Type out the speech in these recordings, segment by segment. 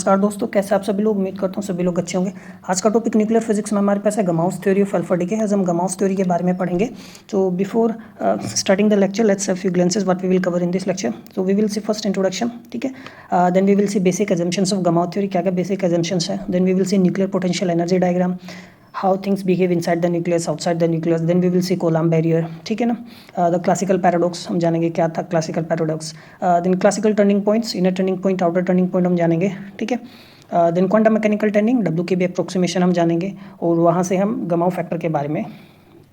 नमस्कार दोस्तों, कैसे आप सभी लोग। उम्मीद करता हूँ सभी लोग अच्छे होंगे। आज का टॉपिक न्यूक्लियर फिजिक्स में हमारे पास है Gamow's theory of alpha decay. आज हम गमाउस थ्योरी के बारे में पढ़ेंगे। तो before starting the lecture let's have few glimpses what we will cover in this lecture. तो we will see first introduction, ठीक है। Then we will see basic assumptions of Gamow theory, क्या क्या बेसिक अजम्पशंस है। Then we will see nuclear potential energy diagram, how things behave inside the nucleus, outside the nucleus. Then we will see Coulomb barrier, ठीक है ना। The classical paradox हम जानेंगे क्या था classical paradox. Then classical turning points, inner turning point, outer turning point हम जानेंगे, ठीक है। Then quantum mechanical turning, W की भी अप्रोक्सीमेशन हम जानेंगे और वहाँ से हम गमाउ फैक्टर के बारे में,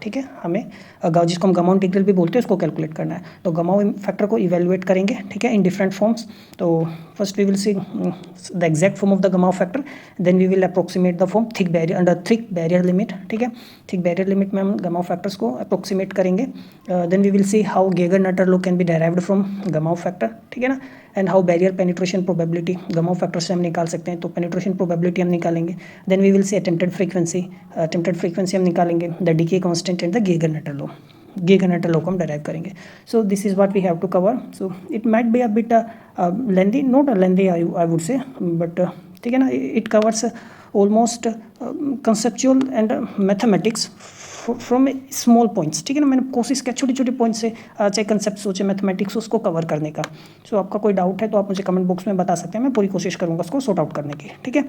ठीक है, हमें जिसको हम गमाउ इंटीग्रल भी बोलते हैं उसको कैलकुलेट करना है। तो गमाउ फैक्टर को इवेलुएट करेंगे, ठीक है, इन डिफरेंट फॉर्म्स। तो first we will see the exact form of the Gamow factor, then we will approximate the form thick barrier under thick barrier limit, ठीक है। थिक बैरियर लिमिट में हम Gamow factors को approximate करेंगे। Then we will see how Geiger Nuttall law can be derived from Gamow factor, ठीक है ना। And how barrier penetration probability Gamow factor से हम निकाल सकते हैं, तो पेनिट्रेशन प्रोबेबिलिटी हम निकालेंगे। Then we will see attempted frequency हम निकालेंगे, the decay constant and the Geiger Nuttall law को हम डेराइव करेंगे। So this is what we have to cover. So it might be a bit lengthy, not a lengthy I would say, but ठीक है ना, it covers almost conceptual and mathematics from small points, ठीक है ना। मैंने कोशिश किया छोटी छोटी पॉइंट्स से चाहे कंसेप्ट सोचे मैथमेटिक्स उसको कवर करने का। सो आपका कोई डाउट है तो आप मुझे कमेंट बॉक्स में बता सकते हैं, मैं पूरी कोशिश करूँगा उसको सॉर्ट आउट करने की, ठीक है।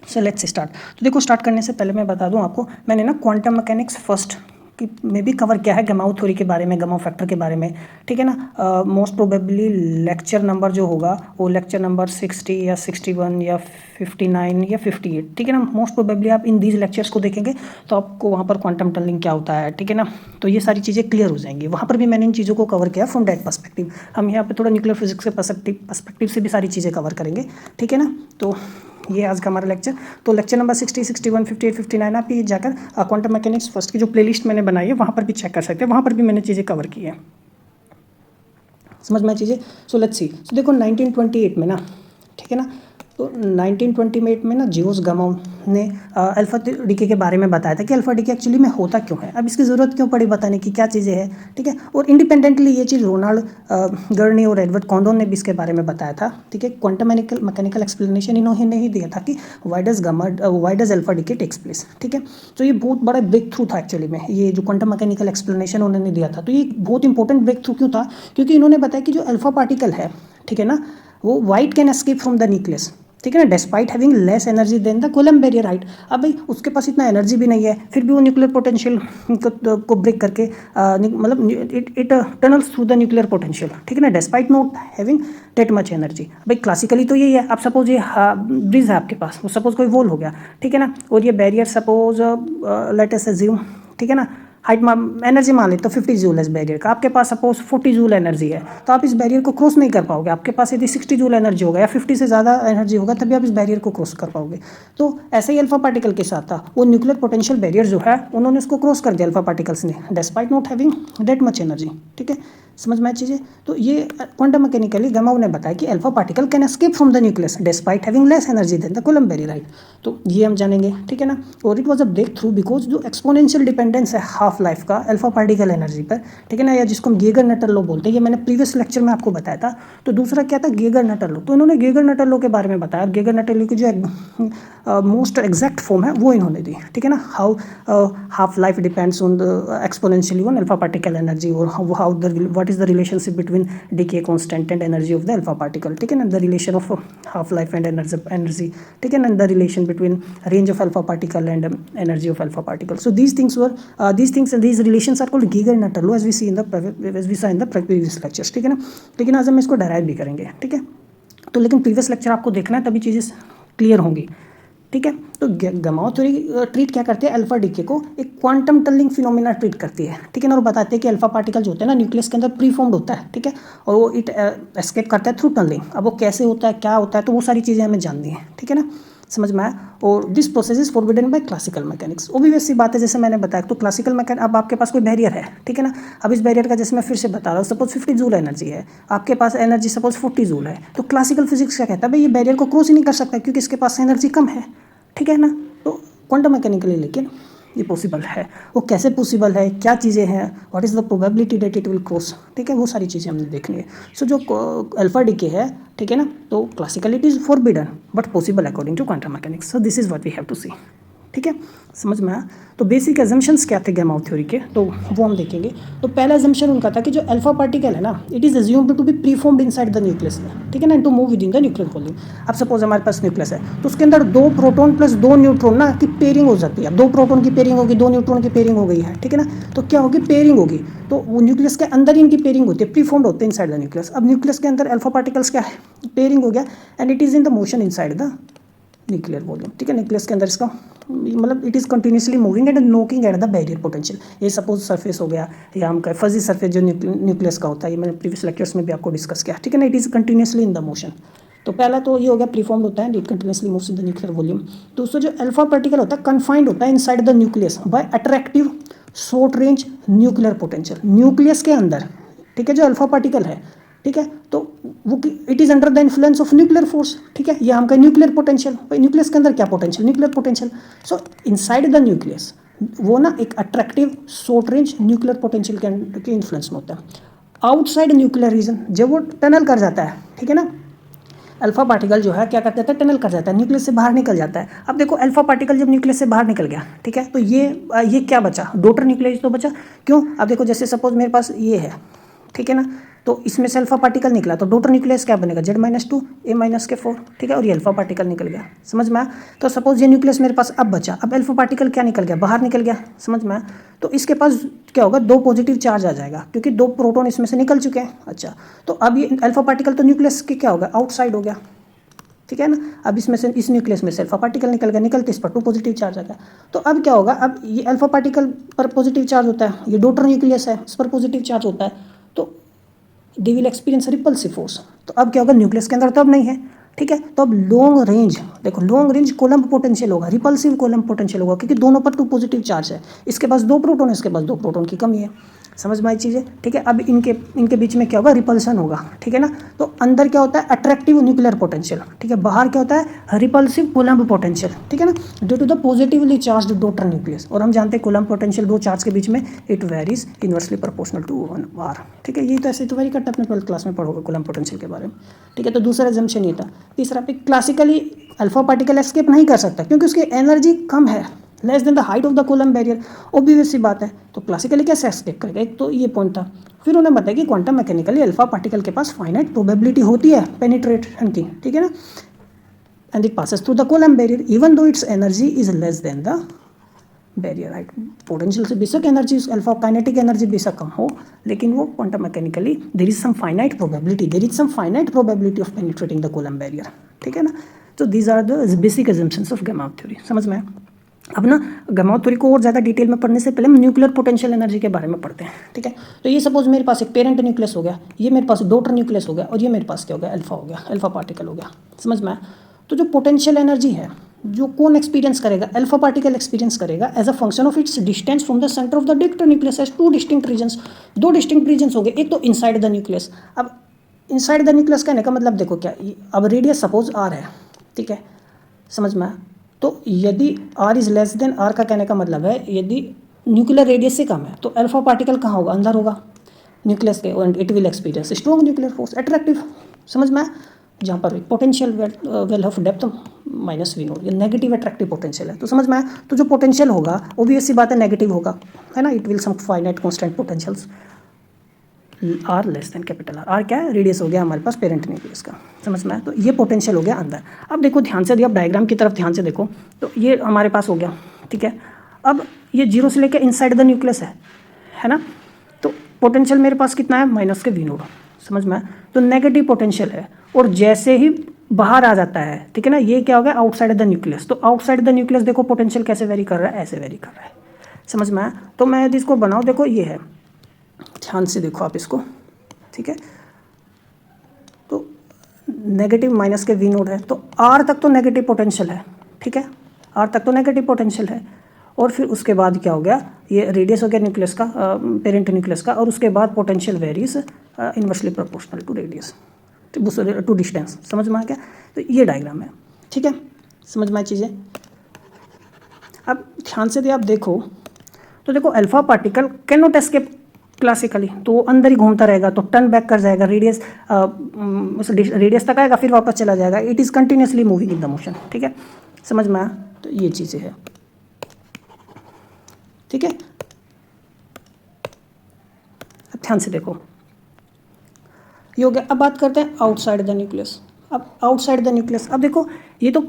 So let's start. तो देखो, स्टार्ट करने से पहले मैं बता दूं आपको, मैंने ना क्वांटम मैकेनिक्स फर्स्ट कि में भी कवर किया है गमाउ थ्योरी के बारे में, गमाउ फैक्टर के बारे में, ठीक है ना। मोस्ट प्रोबेबली लेक्चर नंबर जो होगा वो लेक्चर नंबर 60 या 61 या 59 या 58, ठीक है ना। मोस्ट प्रोबेबली आप इन दीज लेक्चर्स को देखेंगे तो आपको वहाँ पर क्वांटम टनलिंग क्या होता है, ठीक है ना, तो ये सारी चीज़ें क्लियर हो जाएंगी। वहाँ पर भी मैंने इन चीज़ों को कवर किया फ्रॉम दैट पर्सपेक्टिव। हम यहाँ पे थोड़ा न्यूक्लियर फिजिक्स के पर्सपेक्टिव से भी सारी चीज़ें कवर करेंगे, ठीक है ना। तो ये आज का हमारा लेक्चर। तो लेक्चर नंबर 60, 61, 58, 59 आप ये जाकर क्वांटम मैकेनिक्स फर्स्ट की जो प्लेलिस्ट मैंने बनाई है वहाँ पर भी चेक कर सकते हैं, वहाँ पर भी मैंने चीज़ें कवर की हैं, समझ में चीज़ें। So let's see. सो देखो 1928 में ना, ठीक है ना, तो 1928 में ना जियोस गमाउ ने अल्फा डीके के बारे में बताया था कि अल्फा डीके एक्चुअली में होता क्यों है, अब इसकी ज़रूरत क्यों पड़ी बताने की, क्या चीज़ें हैं, ठीक है। और इंडिपेंडेंटली ये चीज़ रोनाल्ड गर्नी और एडवर्ड कॉन्डोन ने भी इसके बारे में बताया था, ठीक है। क्वांटम मैकेनिकल एक्सप्लेनेशन इन्होंने ही दिया था कि why does alpha decay takes place, ठीक है। तो ये बहुत बड़ा ब्रेक थ्रू था एक्चुअली में, ये जो क्वांटम मैकेनिकल एक्सप्लेनेशन उन्होंने दिया था। तो ये बहुत इंपॉर्टेंट ब्रेक थ्रू क्यों था, क्योंकि इन्होंने बताया कि जो अल्फा पार्टिकल है, ठीक है ना, वो why it can escape from the nucleus, ठीक है ना, despite having less energy than the Coulomb barrier, right. अब भाई उसके पास इतना एनर्जी भी नहीं है, फिर भी वो न्यूक्लियर पोटेंशियल को ब्रेक करके मतलब it tunnels through the nuclear potential, ठीक है ना, despite not having that much energy. भाई क्लासिकली तो यही है। आप सपोज ये ब्रिज है आपके पास, वो सपोज कोई वॉल हो गया, ठीक है ना, और ये barrier suppose let us assume, ठीक है ना, हाइट एनर्जी मान लेते तो 50 जूल है इस बैरियर का, आपके पास सपोज 40 जूल एनर्जी है, तो आप इस बैरियर को क्रॉस नहीं कर पाओगे। आपके पास यदि 60 जूल एनर्जी होगा या 50 से ज़्यादा एनर्जी होगा तभी आप इस बैरियर को क्रॉस कर पाओगे। तो ऐसे ही अल्फा पार्टिकल के साथ था, वो न्यूक्लियर पोटेंशियल बैरियर जो है उन्होंने उसको क्रॉस कर दिया अल्फा पार्टिकल्स ने, despite not having that much energy, ठीक है, समझ में चीज़ें। तो ये क्वांटम मैकेनिकली गमाउ ने बताया कि alpha particle can escape from the nucleus despite having less energy than the Coulomb barrier, right. तो ये हम जानेंगे, ठीक है ना। और it was a breakthrough because जो एक्सपोनेंशियल डिपेंडेंस है हाफ लाइफ का अल्फा पार्टिकल एनर्जी पर, ठीक है ना, या जिसको हम गेगर नटर लॉ बोलते हैं, ये मैंने प्रीवियस लेक्चर में आपको बताया था। तो दूसरा क्या था, गेगर नटर लॉ। तो इन्होंने गेगर नटर लॉ के बारे में बताया। गेगर नटर लॉ की जो मोस्ट एग्जैक्ट फॉर्म है वो इन्होंने दी, ठीक है ना। How half life depends on the exponentially on alpha particle energy, और how what is the relationship between decay constant and energy of the alpha particle, ठीक है ना, the relation of half life and energy, ठीक है ना, the relation between range of alpha particle and energy of alpha particle. So these things and these relations are called Geiger Nutter law as we saw in the previous lectures, ठीक है ना। लेकिन आज हम इसको डेराइव भी करेंगे, ठीक है। तो लेकिन प्रीवियस लेक्चर आपको देखना है तभी चीज़ें क्लियर होंगी, ठीक है। तो गमाउ थ्योरी ट्रीट क्या करती है, अल्फा डीके को एक क्वांटम टनलिंग फिनोमिना ट्रीट करती है, ठीक है ना, और बताते हैं कि अल्फा पार्टिकल जो होता है ना न्यूक्लियस के अंदर प्री फॉर्म्ड होता है, ठीक है, और वो इट एस्केप करता है थ्रू टनलिंग। अब वो कैसे होता है, क्या होता है, तो वो सारी चीज़ें हमें जाननी है, ठीक है ना, समझ में आया। और this process is forbidden bye classical mechanics. वो भी वैसी बात है जैसे मैंने बताया। तो क्लासिकल मैकेनिक, अब आपके पास कोई बैरियर है, ठीक है ना, अब इस बैरियर का जैसे मैं फिर से बता रहा हूँ, सपोज 50 जूल एनर्जी है, आपके पास एनर्जी सपोज 40 जूल है, तो क्लासिकल फिजिक्स क्या कहता है, भाई ये बैरियर को क्रॉस ही नहीं कर सकता क्योंकि इसके पास एनर्जी कम है, ठीक है ना। तो क्वांटम मैकेनिकली लेकिन ये पॉसिबल है। वो कैसे पॉसिबल है, क्या चीज़ें हैं, what is the probability that it will cross, ठीक है, वो सारी चीज़ें हमने देखनी है। सो जो अल्फा डीके है, ठीक है ना, तो classically it is forbidden but possible according to quantum mechanics. So this is what we have to see, ठीक है, समझ में आया। तो बेसिक एजम्पशंस क्या थे गैमा थ्योरी के, तो वो हम देखेंगे। तो पहला एजम्पशन उनका था कि जो अल्फा पार्टिकल है ना, it is assumed to be preformed inside the nucleus, ठीक है ना, to move within the nuclear volume. अब सपोज हमारे पास न्यूक्लियस है, तो उसके अंदर 2 प्रोटॉन प्लस 2 न्यूट्रॉन ना की पेयरिंग हो जाती है। 2 प्रोटॉन की पेयरिंग होगी, 2 न्यूट्रॉन की पेयरिंग हो गई है, ठीक है ना, तो क्या होगी, पेयरिंग होगी। तो वो न्यूक्लियस के अंदर इनकी पेयरिंग होती है, प्रीफॉर्म्ड होते हैं इनसाइड द न्यूक्लियस। अब न्यूक्लियस के अंदर अल्फा पार्टिकल्स क्या है, पेयरिंग हो गया, and it is in the motion inside the nuclear volume, ठीक है। न्यूक्लियस के अंदर इसका मतलब it is continuously moving and knocking at the barrier potential. ये सपोज सरफेस हो गया, या हम कहें फजी सरफेस जो न्यूक्लियस का होता है, ये मैंने प्रीवियस लेक्चर्स में भी आपको डिस्कस किया, ठीक है ना। It is continuously in the motion. तो पहला तो ये हो गया, प्रीफॉर्म्ड होता है, it continuously moves in the nuclear volume. दूसरा जो अल्फा पार्टिकल होता है, कन्फाइंड होता है inside the nucleus bye attractive short range nuclear potential. Nucleus के अंदर, ठीक है, जो अल्फा पार्टिकल है, ठीक है, तो वो it is under the influence of nuclear force, ठीक है। ये हम कहें न्यूक्लियर पोटेंशियल। भाई न्यूक्लियस के अंदर क्या potential, nuclear potential. So inside the nucleus वो ना एक attractive short range nuclear potential के इन्फ्लुएंस में होता है। आउटसाइड न्यूक्लियर रीजन, जब वो टनल कर जाता है, ठीक है ना, अल्फा पार्टिकल जो है क्या कर देता है, टनल कर जाता है, न्यूक्लियस से बाहर निकल जाता है। अब देखो अल्फा पार्टिकल जब न्यूक्लियस से बाहर निकल गया, ठीक है, तो ये क्या बचा, डॉटर न्यूक्लियस तो बचा। क्यों, अब देखो जैसे सपोज मेरे पास ये है, ठीक है ना, तो इसमें से अल्फा पार्टिकल निकला, तो डॉटर न्यूक्लियस क्या बनेगा, Z-2 A-4, ठीक है, और ये अल्फा पार्टिकल निकल गया, समझ में आया। तो सपोज ये न्यूक्लियस मेरे पास अब बचा, अब अल्फा पार्टिकल क्या निकल गया, बाहर निकल गया, समझ में आया। तो इसके पास क्या होगा, 2 पॉजिटिव चार्ज आ जाएगा, क्योंकि 2 प्रोटॉन इसमें से निकल चुके हैं। अच्छा, तो अब ये अल्फा पार्टिकल तो न्यूक्लियस के क्या होगा, आउटसाइड हो गया, ठीक है ना। अब इसमें से, इस न्यूक्लियस में से अल्फा पार्टिकल निकल गया, निकलते इस पर 2 पॉजिटिव चार्ज आ गया। तो अब क्या होगा, अब ये अल्फा पार्टिकल पर पॉजिटिव चार्ज होता है, ये डॉटर न्यूक्लियस है, इस पर पॉजिटिव चार्ज होता है, तो they will experience repulsive force. तो अब क्या होगा, न्यूक्लियस के अंदर तो अब नहीं है, ठीक है, तो अब लॉन्ग रेंज, देखो लॉन्ग रेंज कोलम्ब पोटेंशियल होगा, रिपल्सिव कोलम्ब पोटेंशियल होगा, क्योंकि दोनों पर 2 पॉजिटिव चार्ज है। इसके पास 2 प्रोटॉन है, इसके पास 2 प्रोटॉन की कमी है, समझ में आई चीज़ें, ठीक है। अब इनके बीच में क्या होगा, रिपल्सन होगा, ठीक है ना। तो अंदर क्या होता है, अट्रैक्टिव न्यूक्लियर पोटेंशियल, ठीक है, बाहर क्या होता है, रिपल्सिव कोलम्ब पोटेंशियल, ठीक है ना, due to the positively charge daughter nucleus. और हम जानते हैं कोलम्ब पोटेंशियल 2 चार्ज के बीच में it varies inversely proportional to 1r, ठीक है। ये तो ऐसे तो वेरी कट अपने 12th क्लास में पढ़ोगे कोलम्ब पोटेंशियल के बारे में, ठीक है। तो दूसरा एजम्पशन ये था। तीसरा पे क्लासिकली अल्फा पार्टिकल एस्केप नहीं कर सकता, क्योंकि उसकी एनर्जी कम है, less than the height of the Coulomb barrier, obvious सी बात है। तो क्लासिकली कैसे एस्केप करेगा, एक तो ये पॉइंट था। फिर उन्होंने बताया कि क्वांटम मैकेनिकली अल्फा पार्टिकल के पास फाइनाइट प्रोबेबिलिटी होती है पेनिट्रेशन की, ठीक है ना, and it passes through the Coulomb barrier even though it's energy is less than the barrier, right. Potential से बेशक एनर्जी, अल्फा काइनेटिक एनर्जी बेशक कम हो, लेकिन वो quantum mechanically there is some finite probability of penetrating the Coulomb barrier, ठीक है ना। तो these are the basic assumptions of Gamow theory, समझ में। अब ना गैमा थ्योरी को और ज़्यादा डिटेल में पढ़ने से पहले हम न्यूक्लियर पोटेंशियल एनर्जी के बारे में पढ़ते हैं, ठीक है। तो ये सपोज मेरे पास एक पेरेंट न्यूक्लियस हो गया, ये मेरे पास डॉटर न्यूक्लियस हो गया, और ये मेरे पास क्या हो गया, अल्फा हो गया, अल्फा पार्टिकल हो गया, समझ में। तो जो पोटेंशियल एनर्जी है, जो कौन एक्सपीरियंस करेगा, अल्फा पार्टिकल एक्सपीरियंस करेगा as a function of its distance from the centre of the daughter nucleus as 2 distinct regions. 2 distinct regions हो गए, एक तो इनसाइड द न्यूक्लियस। अब इनसाइड द न्यूक्लियस कहने का मतलब देखो क्या, अब रेडियस सपोज r है, ठीक है, समझ में। तो यदि r is less than r का कहने का मतलब है, यदि न्यूक्लियर रेडियस से कम है तो अल्फा पार्टिकल कहाँ होगा, अंदर होगा न्यूक्लियस के, and it will experience strong nuclear force, attractive, समझ में। जहाँ पर potential well of depth -v0, ये नेगेटिव अट्रैक्टिव पोटेंशियल है, तो समझ में आया। तो जो पोटेंशियल होगा ऑब्वियस सी बात है नेगेटिव होगा, है ना, it will some finite constant potentials R less than capital R क्या है, रेडियस हो गया हमारे पास पेरेंट न्यूक्लियस का, समझ में आया। तो ये पोटेंशियल हो गया अंदर। अब देखो ध्यान से, अब डायग्राम की तरफ ध्यान से देखो, तो ये हमारे पास हो गया, ठीक है। अब ये 0 से लेकर इनसाइड द न्यूक्लियस है ना, तो पोटेंशियल मेरे पास कितना है, -v0, समझ में आया। तो नेगेटिव पोटेंशियल है, और जैसे ही बाहर आ जाता है, ठीक है ना, ये क्या हो गया, आउटसाइड द न्यूक्लियस। तो आउटसाइड द न्यूक्लियस देखो पोटेंशियल कैसे वेरी कर रहा है, ऐसे वेरी कर रहा है, समझ में आया। तो मैं यदि इसको बनाऊँ, देखो ये है, ध्यान से देखो आप इसको, ठीक है। तो नेगेटिव -v0 है, तो r तक तो नेगेटिव पोटेंशियल है, ठीक है, r तक तो नेगेटिव पोटेंशियल है। और फिर उसके बाद क्या हो गया, ये रेडियस हो गया न्यूक्लियस का, पेरेंट न्यूक्लियस का, और उसके बाद potential varies inversely proportional to radius, to distance, समझ में आ गया। तो ये डायग्राम है, ठीक है, समझ में आई चीज़ें। अब ध्यान से आप देखो तो देखो alpha particle can not escape classically, तो वो अंदर ही घूमता रहेगा, तो टर्न बैक कर जाएगा, रेडियस तक आएगा फिर वापस चला जाएगा। It is continuously moving in the motion. ठीक है, समझ में आया? तो ये चीज़ें है। ठीक है, अब ध्यान से देखो, ये हो गया। अब बात करते हैं आउटसाइड द न्यूक्लियस। अब आउटसाइड द न्यूक्लियस, अब देखो ये तो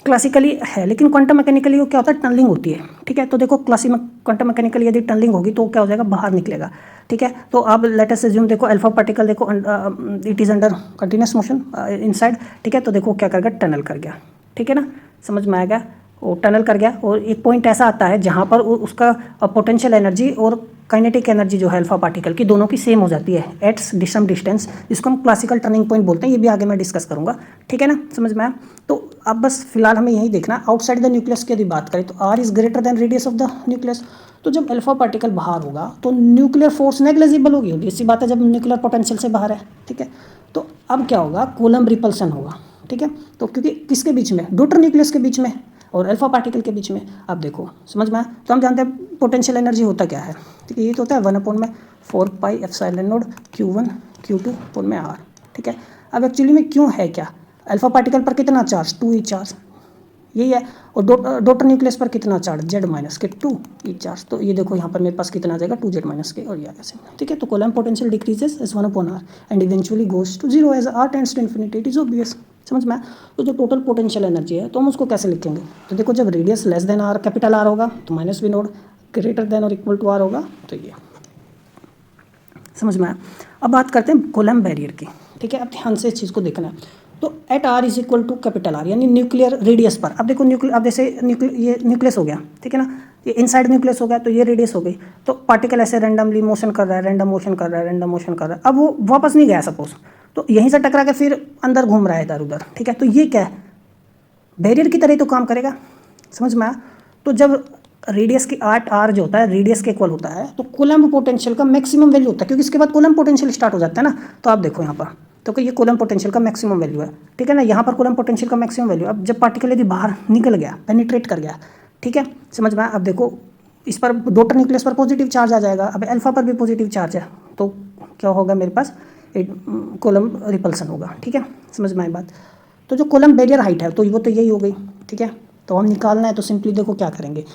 क्लासिकली है, लेकिन क्वांटम मैकेनिकली वो क्या होता है, टनलिंग होती है। ठीक है, तो देखो क्वांटम मैकेनिकली यदि टनलिंग होगी तो क्या हो जाएगा, बाहर निकलेगा। ठीक है, तो अब लेट अस अज्यूम देखो अल्फा पार्टिकल देखो it is under continuous motion inside. ठीक है, तो देखो क्या कर गया, टनल कर गया। ठीक है ना, समझ में आएगा? वो टनल कर गया और एक पॉइंट ऐसा आता है जहाँ पर उसका पोटेंशियल एनर्जी और काइनेटिक एनर्जी जो है अल्फा पार्टिकल की, दोनों की सेम हो जाती है एट सम डिस्टेंस, जिसको हम क्लासिकल टर्निंग पॉइंट बोलते हैं। ये भी आगे मैं डिस्कस करूंगा। ठीक है ना, समझ में आया? तो अब बस फिलहाल हमें यही देखना, आउटसाइड द न्यूक्लियस की यदि बात करें तो R is greater than radius of the nucleus. तो जब अल्फा पार्टिकल बाहर होगा तो न्यूक्लियर फोर्स नेग्लिजिबल होगी, इसी बात है, जब न्यूक्लियर पोटेंशियल से बाहर है। ठीक है, तो अब क्या होगा, कूलम्ब रिपल्सन होगा। ठीक है, तो क्योंकि किसके बीच में, डॉटर न्यूक्लियस के बीच में और अल्फा पार्टिकल के बीच में। अब देखो समझ में आया? तो हम जानते हैं पोटेंशियल एनर्जी होता क्या है। ठीक है, ये तो होता है 1/4 पाई epsilon not Q1 Q2 upon में R। ठीक है, अब एक्चुअली में क्यों है क्या, अल्फा पार्टिकल पर कितना चार्ज, 2e चार्ज, यही है। और डॉटर न्यूक्लियस पर कितना चार्ज, Z माइनस के 2e चार्ज। तो ये देखो यहाँ पर मेरे पास कितना आ जाएगा, 2Z माइनस के, और ये ऐसे। ठीक है, तो Coulomb potential decreases as 1/R and eventually goes to 0 as R tends to infinity. It is obvious, समझ में? तो जो टोटल पोटेंशियल एनर्जी है तो हम उसको कैसे लिखेंगे, तो देखो जब radius less than R capital R होगा तो minus V note, greater than और इक्वल टू R होगा तो ये, समझ में आया? अब बात करते हैं कूलम्ब बैरियर की। ठीक है, अब ध्यान से इस चीज़ को देखना है। तो at R is equal to capital R, यानी न्यूक्लियर रेडियस पर। अब देखो अब जैसे ये न्यूक्लियस हो गया। ठीक है ना, ये इनसाइड न्यूक्लियस हो गया, तो ये रेडियस हो गई। तो पार्टिकल ऐसे रैंडमली मोशन कर रहा है, रैंडम मोशन कर रहा है, रैंडम मोशन कर रहा है। अब वो वापस नहीं गया सपोज, तो यहीं से टकरा के फिर अंदर घूम रहा है इधर उधर। ठीक है, तो ये क्या है, बैरियर की तरह ही तो काम करेगा। समझ में आया? तो जब रेडियस की R जो होता है रेडियस के इक्वल होता है, तो कूलम्ब पोटेंशियल का मैक्सिमम वैल्यू होता है, क्योंकि इसके बाद कूलम्ब पोटेंशियल स्टार्ट हो जाता है ना। तो आप देखो यहाँ पर, तो ये कूलम्ब पोटेंशियल का मैक्सिमम वैल्यू है। ठीक है ना, यहाँ पर कूलम्ब पोटेंशियल का मैक्सिमम वैल्यू। अब जब पार्टिकल यदि बाहर निकल गया, पेनिट्रेट कर गया, ठीक है, समझ में आया? अब देखो इस पर डॉटर न्यूक्लियस पर पॉजिटिव चार्ज आ जाएगा, अब अल्फा पर भी पॉजिटिव चार्ज है, तो क्या होगा मेरे पास, कूलम्ब रिपल्सन होगा। ठीक है, समझ में आई बात? तो जो कूलम्ब बैरियर हाइट है तो वो तो यही हो गई। ठीक है, तो हम निकालना है तो सिंपली देखो क्या करेंगे,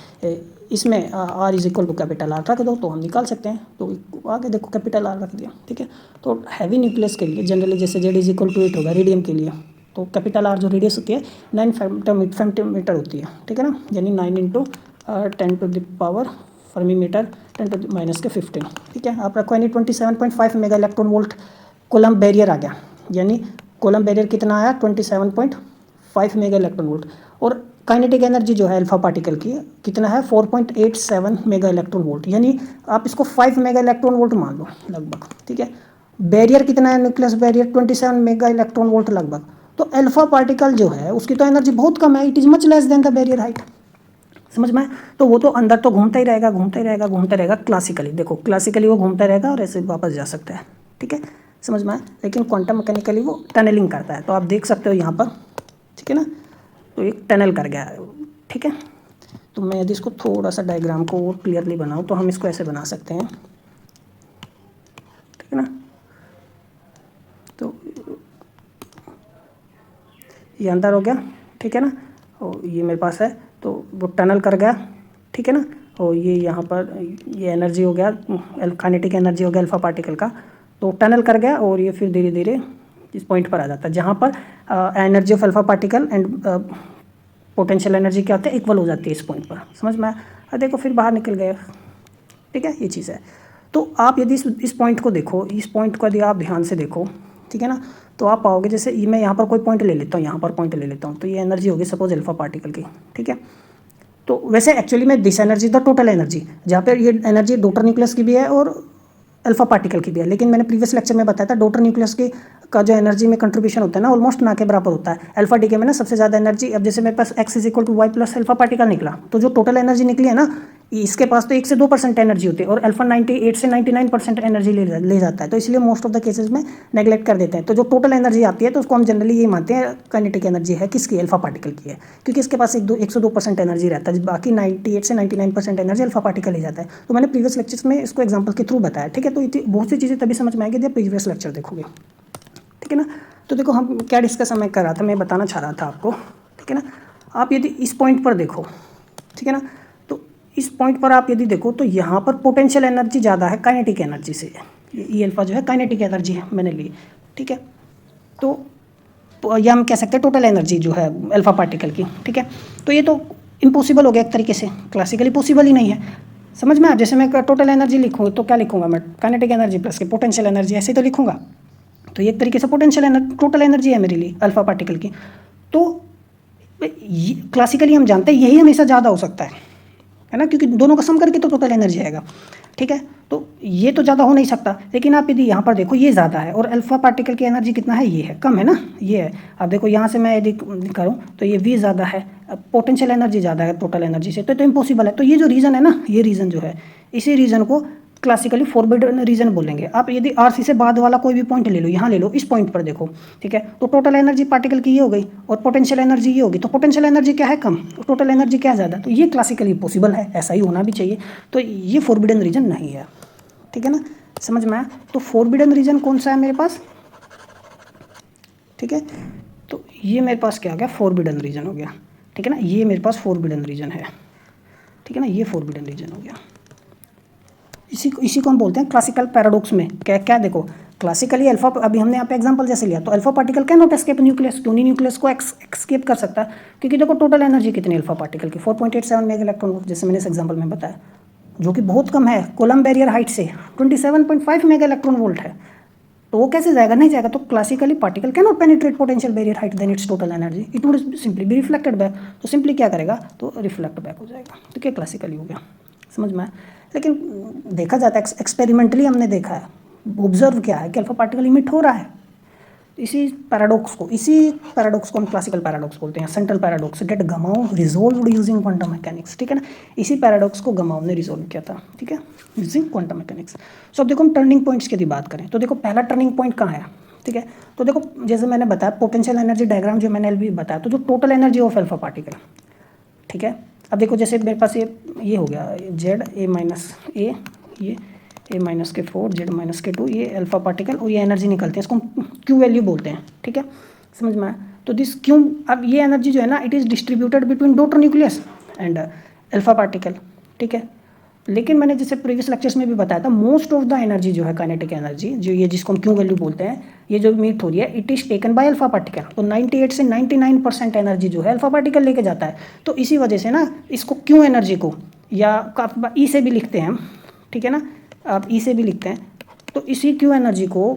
इसमें R is equal to capital R रख दो तो हम निकाल सकते हैं। तो आगे देखो कैपिटल R रख दिया। ठीक है, तो हैवी न्यूक्लियस के लिए जनरली जैसे Z इज इक्वल टू 8 होगा रेडियम के लिए, तो कैपिटल R जो रेडियस होती है 9 फेमटोमीटर होती है। ठीक है ना, यानी 9 into 10 to the power fermi metre 10 to minus के 15। ठीक है, आप रखो यानी 27.5 mega electron volt Coulomb barrier आ गया, यानी कूलम्ब बैरियर कितना आया, 27.5 मेगा इलेक्ट्रॉन वोल्ट। और काइनेटिक एनर्जी जो है अल्फा पार्टिकल की कितना है, 4.87 मेगा इलेक्ट्रॉन वोल्ट, यानी आप इसको 5 मेगा इलेक्ट्रॉन वोल्ट मान लो लगभग। ठीक है, बैरियर कितना है, nucleus barrier 27 mega electron volt लगभग। तो अल्फा पार्टिकल जो है उसकी तो एनर्जी बहुत कम है, it is much less than the barrier height. समझ में? तो वो तो अंदर तो घूमता ही रहेगा, घूमता ही रहेगा, घूमता रहेगा। क्लासिकली देखो, क्लासिकली वो घूमता रहेगा और ऐसे वापस जा सकता है। ठीक है, समझ में? लेकिन क्वांटम मैकेनिकली वो टनलिंग करता है, तो आप देख सकते हो यहाँ पर। ठीक है ना, तो एक टनल कर गया है। ठीक है, तो मैं यदि इसको थोड़ा सा डायग्राम को और क्लियरली बनाऊँ तो हम इसको ऐसे बना सकते हैं। ठीक है ना, तो ये अंदर हो गया। ठीक है ना, और ये मेरे पास है, तो वो टनल कर गया। ठीक है ना, और ये यहाँ पर ये एनर्जी हो गया, काइनेटिक एनर्जी हो गया अल्फा पार्टिकल का, तो टनल कर गया और ये फिर धीरे धीरे इस पॉइंट पर आ जाता है जहाँ पर energy of alpha particle and potential energy क्या होती है, इक्वल हो जाती है इस पॉइंट पर। समझ में? देखो फिर बाहर निकल गए। ठीक है, ये चीज़ है। तो आप यदि इस पॉइंट को देखो, इस पॉइंट को यदि आप ध्यान से देखो, ठीक है ना, तो आप पाओगे जैसे मैं यहाँ पर कोई पॉइंट ले लेता हूँ, यहाँ पर पॉइंट ले लेता हूँ, तो ये एनर्जी होगी सपोज अल्फा पार्टिकल की। ठीक है, तो वैसे एक्चुअली में this energy the total energy, जहाँ पर ये एनर्जी डॉटर न्यूक्लियस की भी है और अल्फा पार्टिकल की भी है, लेकिन मैंने प्रीवियस लेक्चर में बताया था डॉटर न्यूक्लियस की का जो एनर्जी में कंट्रीब्यूशन होता है ना ऑलमोस्ट ना के बराबर होता है। अल्फा डीके में ना सबसे ज़्यादा एनर्जी, अब जैसे मेरे पास x is equal to Y plus alpha particle निकला, तो जो टोटल एनर्जी निकली है ना इसके पास तो 1 से 2% एनर्जी होती है और अल्फा 98 से 99% एनर्जी ले जाता है, तो इसलिए मोस्ट ऑफ द केसेस में नेगलेक्ट कर देते हैं। तो जो टोटल एनर्जी आती है तो उसको हम जनरली ये मानते हैं काइनेटिक एनर्जी है किसकी, अल्फा पार्टिकल की है, क्योंकि इसके पास 102% एनर्जी रहता है, बाकी 98 से 99% एनर्जी अल्फा पार्टिकल ले जाता है। तो मैंने प्रीवियस लेक्चर्स में इसको एग्जाम्पल के थ्रू बताया, ठीक है। तो बहुत सी चीज़ें तभी समझ में आएगी जब प्रीवियस लेक्चर देखोगे, ठीक है ना। तो देखो हम क्या डिस्कस मैं कर रहा था, मैं बताना चाह रहा था आपको, ठीक है ना। आप यदि इस पॉइंट पर देखो, ठीक है ना, तो इस पॉइंट पर आप यदि देखो तो यहाँ पर पोटेंशियल एनर्जी ज़्यादा है काइनेटिक एनर्जी से, ये अल्फा जो है काइनेटिक एनर्जी है मैंने ली, ठीक है। तो यह हम कह सकते हैं टोटल एनर्जी जो है अल्फा पार्टिकल की, ठीक है। तो ये तो इम्पॉसिबल हो गया एक तरीके से, क्लासिकली पॉसिबल ही नहीं है, समझ में। जैसे मैं टोटल एनर्जी लिखूँ तो क्या लिखूँगा मैं, काइनेटिक एनर्जी प्लस के पोटेंशियल एनर्जी, ऐसे तो लिखूँगा। तो एक तरीके से पोटेंशियल एनर्जी टोटल एनर्जी है मेरे लिए अल्फा पार्टिकल की। तो क्लासिकली हम जानते हैं यही हमेशा ज़्यादा हो सकता है ना, क्योंकि दोनों का सम करके तो टोटल एनर्जी आएगा, ठीक है। तो ये तो ज़्यादा हो नहीं सकता, लेकिन आप यदि यहाँ पर देखो ये ज़्यादा है और अल्फा पार्टिकल की एनर्जी कितना है, ये है, कम है ना, ये है। अब देखो यहाँ से मैं यदि करूँ तो ये v ज़्यादा है, पोटेंशियल एनर्जी ज़्यादा है टोटल एनर्जी से, तो इम्पॉसिबल है। तो ये जो रीज़न है ना, ये रीज़न जो है, इसी रीज़न को क्लासिकली फॉरबिडन रीजन बोलेंगे। आप यदि आरसी से बाद वाला कोई भी पॉइंट ले लो, यहाँ ले लो, इस पॉइंट पर देखो, ठीक है। तो टोटल एनर्जी पार्टिकल की ये हो गई और पोटेंशियल एनर्जी ये होगी, तो पोटेंशियल एनर्जी क्या है, कम, टोटल एनर्जी क्या है, ज़्यादा। तो ये क्लासिकली पॉसिबल है, ऐसा ही होना भी चाहिए। तो ये फॉरबिडन रीजन नहीं है, ठीक है ना, समझ में आया। तो फॉरबिडन रीजन कौन सा है मेरे पास, ठीक है। तो ये मेरे पास क्या हो गया, फॉरबिडन रीजन हो गया, ठीक है ना। ये मेरे पास फॉरबिडन रीजन है, ठीक है ना, ये फॉरबिडन रीजन हो गया। इसी को हम बोलते हैं क्लासिकल पैराडॉक्स में क्या क्या, देखो क्लासिकली अल्फा, अभी हमने यहाँ पे एग्जांपल जैसे लिया, तो alpha particle can not escape nucleus, क्यों नहीं न्यूक्लियस को एस्केप कर सकता, क्योंकि देखो टोटल एनर्जी कितनी अल्फा पार्टिकल की 4.87 मेगा इलेक्ट्रॉन वोल्ट, जैसे मैंने इस एग्जांपल में बताया, जो कि बहुत कम है कोलम बैरियर हाइट से, 27.5 मेगा इलेक्ट्रॉन वोल्ट है। तो वो कैसे जाएगा, नहीं जाएगा। तो classically particle can not penetrate potential barrier height than its total energy, it would simply be reflected back. तो सिंपली क्या करेगा, तो रिफ्लेक्ट बैक हो जाएगा। तो क्या क्लासिकली हो गया, समझ में आया। लेकिन देखा जाता है, एक्सपेरिमेंटली हमने देखा है, ऑब्जर्व किया है कि अल्फा पार्टिकल इमिट हो रहा है। इसी पैराडॉक्स को हम क्लासिकल पैराडॉक्स बोलते हैं, central paradox, get Gamow resolve using quantum mechanics, ठीक है ना। इसी पैराडॉक्स को गमाओ ने रिजोल्व किया था, ठीक है, यूजिंग क्वांटम मैकेनिक्स। सो अब देखो हम टर्निंग पॉइंट्स की यदि बात करें तो देखो पहला टर्निंग पॉइंट कहाँ है, ठीक है। तो देखो जैसे मैंने बताया पोटेंशियल एनर्जी डायग्राम जो मैंने अभी बताया, तो जो total energy of alpha particle, ठीक है। अब देखो जैसे मेरे पास ये हो गया जेड ए माइनस ए, ये ए माइनस के 4 जेड माइनस के 2, ये अल्फा पार्टिकल और ये एनर्जी निकलते हैं, इसको हम क्यू वैल्यू बोलते हैं, ठीक है, समझ में आया। तो दिस क्यू, अब ये एनर्जी जो है ना, it is distributed between daughter nucleus and alpha particle, ठीक है। लेकिन मैंने जैसे प्रीवियस लेक्चर्स में भी बताया था, मोस्ट ऑफ द एनर्जी जो है काइनेटिक एनर्जी, जो ये जिसको हम क्यू वैल्यू बोलते हैं, ये जो मीट हो रही है, it is taken by alpha particle. तो 98 से 99% एनर्जी जो है अल्फा पार्टिकल लेके जाता है। तो इसी वजह से ना इसको क्यू एनर्जी को, या ई से भी लिखते हैं हम, ठीक है ना, आप ई से भी लिखते हैं। तो इसी क्यू एनर्जी को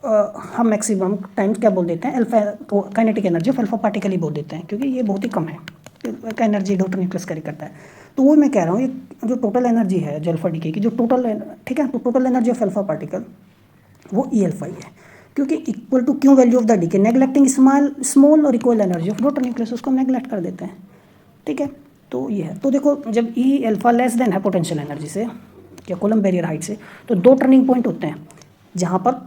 हम मैक्सिमम टाइम्स क्या बोल देते हैं, alpha kinetic energy of alpha particle ही बोल देते हैं, क्योंकि ये बहुत ही कम है एनर्जी डॉटर न्यूक्लियस कैरी करता है। तो वो मैं कह रहा हूँ, ये जो टोटल एनर्जी है जो अल्फा डीके की, जो टोटल, ठीक है, तो total energy of alpha particle वो ई अल्फा ही है, क्योंकि equal to Q value of the decay, neglecting small और equal energy of daughter nucleus, उसको नेग्लेक्ट कर देते हैं, ठीक है। तो ये है। तो देखो जब ई अल्फा लेस देन है पोटेंशियल एनर्जी से या कोलम बैरियर हाइट से, तो दो टर्निंग पॉइंट होते हैं जहाँ पर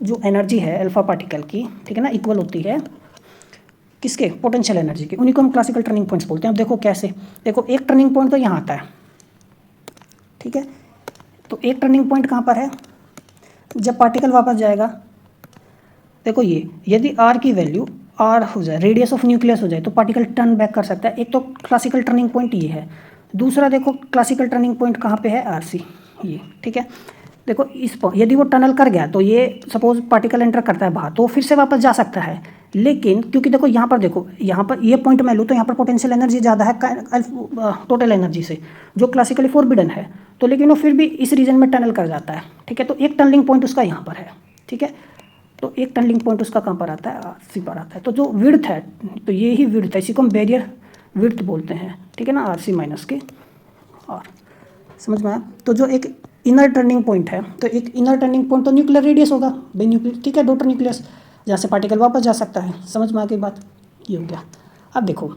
जो एनर्जी है अल्फा पार्टिकल की, ठीक है ना, इक्वल होती है किसके, पोटेंशियल एनर्जी के, उन्हीं को हम क्लासिकल टर्निंग पॉइंट्स बोलते हैं। अब देखो कैसे, देखो एक टर्निंग पॉइंट तो यहाँ आता है, ठीक है। तो एक टर्निंग पॉइंट कहाँ पर है, जब पार्टिकल वापस जाएगा, देखो ये यदि आर की वैल्यू आर हो जाए, रेडियस ऑफ न्यूक्लियस हो जाए, तो पार्टिकल टर्न बैक कर सकता है। एक तो क्लासिकल टर्निंग पॉइंट ये है, दूसरा देखो क्लासिकल टर्निंग पॉइंट कहाँ पे है, आर सी, ये, ठीक है। देखो इस पर यदि वो टनल कर गया, तो ये सपोज पार्टिकल एंटर करता है बाहर, तो फिर से वापस जा सकता है। लेकिन क्योंकि देखो यहाँ पर देखो, यहाँ पर ये पॉइंट मैं लूँ तो यहाँ पर पोटेंशियल एनर्जी ज़्यादा है टोटल एनर्जी से, जो क्लासिकली फॉरबिडन है। तो लेकिन वो फिर भी इस रीजन में टनल कर जाता है, ठीक है। तो एक टनलिंग पॉइंट उसका यहाँ पर है, ठीक है। तो एक टनलिंग पॉइंट उसका कहाँ पर आता है, आर सी पर आता है। तो जो विड्थ है, तो ये ही विड्थ है, इसी को हम बैरियर विड्थ बोलते हैं, ठीक है ना, आर सी माइनस के आर, समझ में आया। तो जो एक इनर टर्निंग पॉइंट है, तो एक इनर टर्निंग पॉइंट तो न्यूक्लियर रेडियस होगा भाई, न्यूक्लियर, ठीक है, डॉटर न्यूक्लियस। जहाँ से पार्टिकल वापस जा सकता है। समझ में आ गई बात, ये हो गया। अब देखो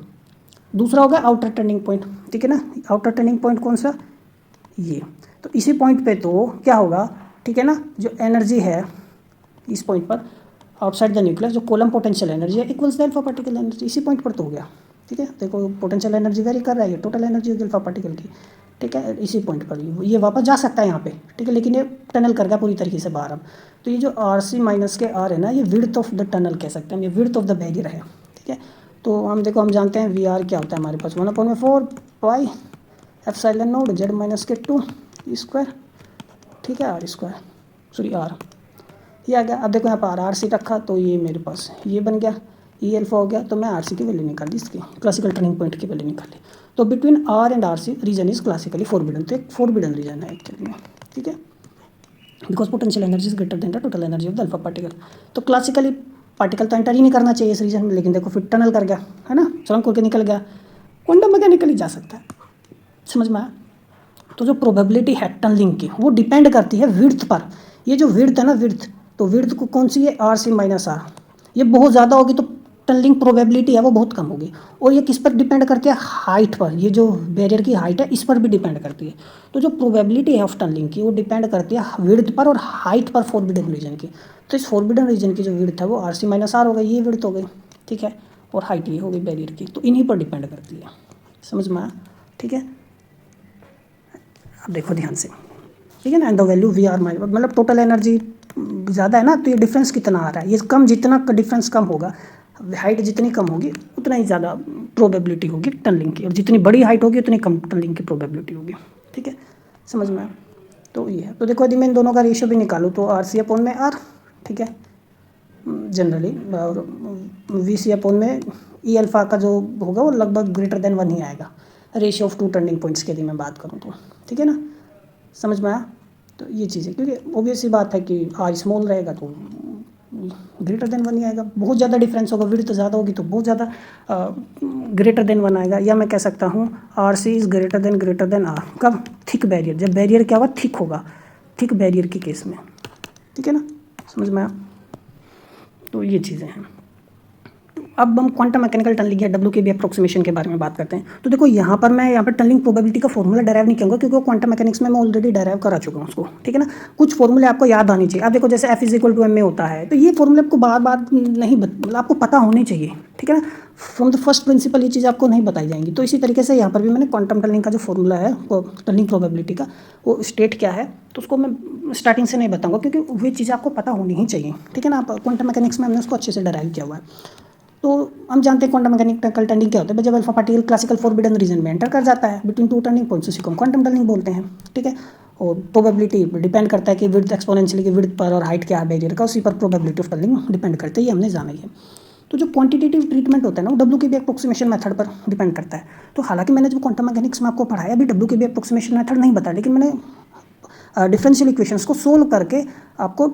दूसरा होगा आउटर टर्निंग पॉइंट, ठीक है ना। आउटर टर्निंग पॉइंट कौन सा, ये। तो इसी पॉइंट पे तो क्या होगा, ठीक है ना, जो एनर्जी है इस पॉइंट पर आउटसाइड द न्यूक्लियस, जो कोलम पोटेंशियल एनर्जी है equals the alpha particle energy, इसी पॉइंट पर तो हो गया, ठीक है। देखो पोटेंशियल एनर्जी वेरी कर रहा है, ये टोटल एनर्जी होगी अल्फा पार्टिकल की, ठीक है। इसी पॉइंट पर ये वापस जा सकता है यहाँ पे, ठीक है, लेकिन ये टनल कर गया पूरी तरीके से बाहर। अब तो ये जो आर सी माइनस के आर है ना, ये विड्थ ऑफ द टनल कह सकते हैं, ये विड्थ ऑफ द बैरियर है, ठीक है। तो हम देखो हम जानते हैं वी आर क्या होता है हमारे पास 1/4 पाई एप्सिलॉन नॉट जेड माइनस के 2 स्क्वायर, ठीक है, आर स्क्वायर, सॉरी आर, ये आ गया। अब देखो यहाँ पर आर सी रखा तो ये मेरे पास ये बन गया, ई अल्फा हो गया। तो मैं आर सी की वैल्यू निकाल दी, इसकी क्लासिकल टर्निंग पॉइंट की वैल्यू निकाली। तो between R and R C region is classically forbidden, तो एक फोरबिडन रीजन है एक्चुअली में, ठीक है, because potential energy is greater than the total energy of the alpha particle. तो क्लासिकली पार्टिकल तो एंटर ही नहीं करना चाहिए इस रीजन में, लेकिन देखो फिर टनल कर गया, है ना, सुरंग करके निकल गया, क्वांटम मैकेनिकली जा सकता है। समझ में आया। तो जो प्रोबेबिलिटी है टनलिंग की वो डिपेंड करती है विड्थ पर। ये जो विड्थ है ना, विड्थ, तो विड्थ को कौन सी है, आर सी माइनस आर, ये बहुत ज़्यादा होगी तो टनलिंग प्रोबेबिलिटी है वो बहुत कम होगी। और ये किस पर डिपेंड करती है, हाइट पर, ये जो बैरियर की हाइट है इस पर भी डिपेंड करती है। तो जो प्रोबेबिलिटी है ऑफ टनलिंग की वो डिपेंड करती है विड्थ पर और हाइट पर फोरबिडन रीजन की। तो इस फोरबिडन रीजन की जो विड्थ है वो आर सी माइनस आर हो गई, ये विड्थ हो गई, ठीक है, और हाइट ये हो गई बैरियर की, तो इन्हीं पर डिपेंड करती है। समझ में आया, ठीक है। अब देखो ध्यान से, ठीक है ना, and the value V R minus, मतलब टोटल एनर्जी ज़्यादा है ना, तो ये डिफरेंस कितना आ रहा है, ये कम, जितना डिफरेंस कम होगा, हाइट जितनी कम होगी उतना ही ज़्यादा प्रोबेबिलिटी होगी टनलिंग की, और जितनी बड़ी हाइट होगी उतनी कम टनलिंग की प्रोबेबिलिटी होगी, ठीक है। समझ में आया। तो ये है, तो देखो यदि मैं इन दोनों का रेशियो भी निकालूँ तो आर सी अपॉन में आर, ठीक है, जनरली, और वी सी अपॉन में ई अल्फा का जो होगा वो लगभग ग्रेटर देन 1 ही आएगा, रेशियो ऑफ 2 टर्निंग पॉइंट्स की यदि मैं बात करूँ तो, ठीक है ना। समझ में आया। तो ये चीज़ है, क्योंकि ऑब्वियस ही बात है कि आर स्मॉल रहेगा तो ग्रेटर देन 1 ही आएगा, बहुत ज़्यादा डिफरेंस होगा, विड्थ तो ज़्यादा होगी तो बहुत ज़्यादा ग्रेटर देन 1 आएगा। या मैं कह सकता हूँ R C is greater than R, कब, थिक बैरियर, जब बैरियर क्या हुआ, थिक होगा, थिक बैरियर के केस में, ठीक है ना। समझ में आया। तो ये चीज़ें हैं। अब हम क्वांटम मैकेनिकल टनलिंग या डब्ल्यू के बी अप्रोक्सीमेशन के बारे में बात करते हैं। तो देखो यहाँ पर टनलिंग प्रोबेबिलिटी का फॉर्मूला डेराइव नहीं करूँगा, क्योंकि वो क्वांटम मैकेनिक्स में मैं ऑलरेडी डेराइव करा चुका हूँ उसको, ठीक है ना। कुछ फॉर्मूले आपको याद आनी चाहिए। अब देखो जैसे F is equal to M में होता है, तो ये फॉर्मूले आपको बार बार नहीं मतलब आपको पता होने चाहिए, ठीक है ना। फ्रॉम द फर्स्ट प्रिंसिपल ये चीज़ आपको नहीं बताई जाएंगी। तो इसी तरीके से यहाँ पर भी मैंने क्वांटम टनलिंग का जो फॉर्मूला है टनलिंग प्रोबेबिलिटी का, वो स्टेट क्या है, तो उसको मैं स्टार्टिंग से नहीं बताऊँगा, क्योंकि वही चीज़ें आपको पता होनी ही चाहिए, ठीक है ना। आप क्वांटम मैकेनिक्स में हमने उसको अच्छे से डेराइव किया हुआ है। तो हम जानते हैं क्वांटम मैकेनिकल टनलिंग क्या होता है, जब alpha particle classical forbidden region में एंटर कर जाता है बिटवीन 2 टर्निंग पॉइंट्स, उसी को हम क्वांटम टनलिंग बोलते हैं, ठीक है। और प्रोबेबिलिटी डिपेंड करता है कि विड्थ एक्सपोनेंशियली की विड्थ पर और हाइट क्या है बैरियर का, उसी पर प्रोबेबिलिटी ऑफ टनलिंग डिपेंड करते हैं, ये हमने जाना ही है। तो जो क्वांटिटेटिव ट्रीटमेंट होता है ना, वो डब्ल्यू के बी अप्रोक्सीमेशन मेथड पर डिपेंड करता है। तो हालांकि मैंने जब क्वांटम मैकेनिक्स में आपको पढ़ाया, अभी डब्ल्यू के बी अप्रोक्सीमेशन मेथड नहीं बताया, लेकिन मैंने डिफरेंशियल इक्वेशंस को सोल्व करके आपको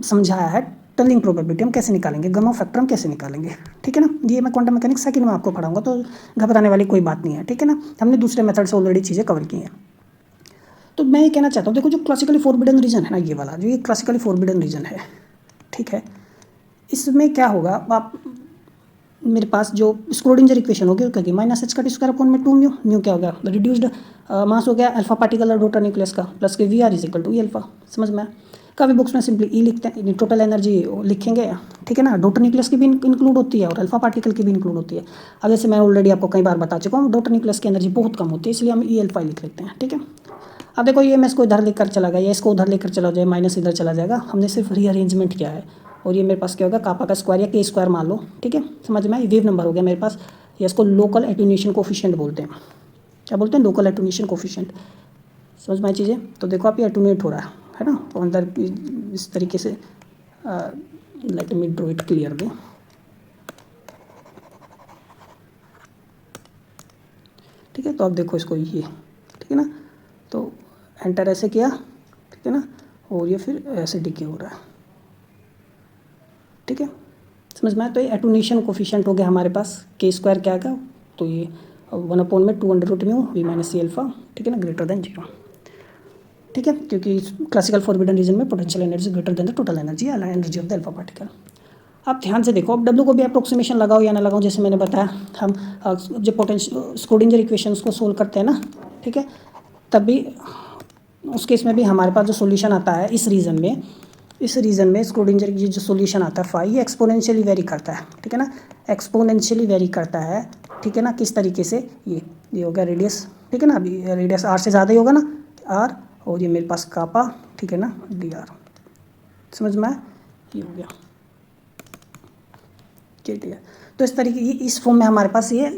समझाया है टनलिंग प्रोबेबिलिटी हम कैसे निकालेंगे, गमा फैक्टर हम कैसे निकालेंगे, ठीक है ना। ये मैं क्वांटम मैकेनिक्स सेकंड में आपको पढ़ाऊंगा, तो घबराने वाली कोई बात नहीं है, ठीक है ना। हमने दूसरे मेथड से ऑलरेडी चीज़ें कवर की हैं। तो मैं ये कहना चाहता हूँ, देखो जो क्लासिकली फोरबिडन रीजन है ना, ये वाला जो ये क्लासिकली फोरबिडन रीजन है, ठीक है, इसमें क्या होगा, आप मेरे पास जो स्क्रोडिंजर इक्वेशन होगी वो क्या, माइनस एच का टी स्क्वायर अपॉन में 2 म्यू, म्यू क्या हो गया, रिड्यूस्ड मास हो गया अल्फा पार्टिकल और डोटर न्यूक्लियस का, plus K V R is equal to E alpha. समझ में। कभी बुक्स में सिंपली ई लिखते हैं, टोटल एनर्जी लिखेंगे, ठीक है ना। डोटर न्यूक्लियस की भी इंक्लूड होती है और अल्फा पार्टिकल की भी इंक्लूड होती है। अब जैसे मैं ऑलरेडी आपको कई बार बता चुका हूँ, डोटर न्यूक्लियस की एनर्जी बहुत कम होती है, इसलिए हम ई अल्फा लिख लेते हैं, ठीक है। अब देखो ये मैं इसको इधर लेकर चला गया, या इसको उधर लेकर चला जाए, माइनस इधर चला जाएगा, हमने सिर्फ रीअरेंजमेंट किया है। और ये मेरे पास क्या होगा, कापा का स्क्वायर या के स्क्वायर मान लो, ठीक है। समझ में, ये वेव नंबर हो गया मेरे पास, या इसको लोकल एटेन्यूएशन कोफिशिएंट बोलते हैं। क्या बोलते हैं, लोकल एटेन्यूएशन कोफिशिएंट। समझ में आई चीज़ें। तो देखो आप ये एटोनेट हो रहा है ना, तो अंदर इस तरीके से let me draw it clearly. ठीक है, तो आप देखो इसको ये, ठीक है ना, तो एंटर ऐसे किया, ठीक है ना, और ये फिर ऐसे डिके हो रहा है, ठीक है। समझ में आया। तो ये एटोनेशन कोफिशिएंट हो गया हमारे पास, के स्क्वायर क्या आएगा, तो ये 1 में 2 under root mu V minus C alpha, ठीक है ना, ग्रेटर देन 0, ठीक है, क्योंकि क्लासिकल फॉरबिडन रीजन में potential energy greater than the total energy of the alpha particle. आप ध्यान से देखो, अब डब्ल्यू को भी अप्रोक्सीमेशन लगाओ या ना लगाओ, जैसे मैंने बताया हम जब पोटेंशियल स्क्रोडिंगर इक्वेशंस को सोल्व करते हैं ना, ठीक है, तब भी उस केस में भी हमारे पास जो सॉल्यूशन आता है इस रीजन में स्क्रोडिंगर की जो सॉल्यूशन आता है फाई, ये एक्सपोनेंशियली वेरी करता है, ठीक है ना, एक्सपोनेंशियली वेरी करता है, ठीक है ना। किस तरीके से, ये हो गया रेडियस, ठीक है ना, अभी रेडियस आर से ज़्यादा ही होगा ना, आर, और ये मेरे पास कापा, ठीक है ना, डी आर, समझ में आया, ये हो गया, ठीक है। तो इस तरीके इस फॉर्म में हमारे पास ये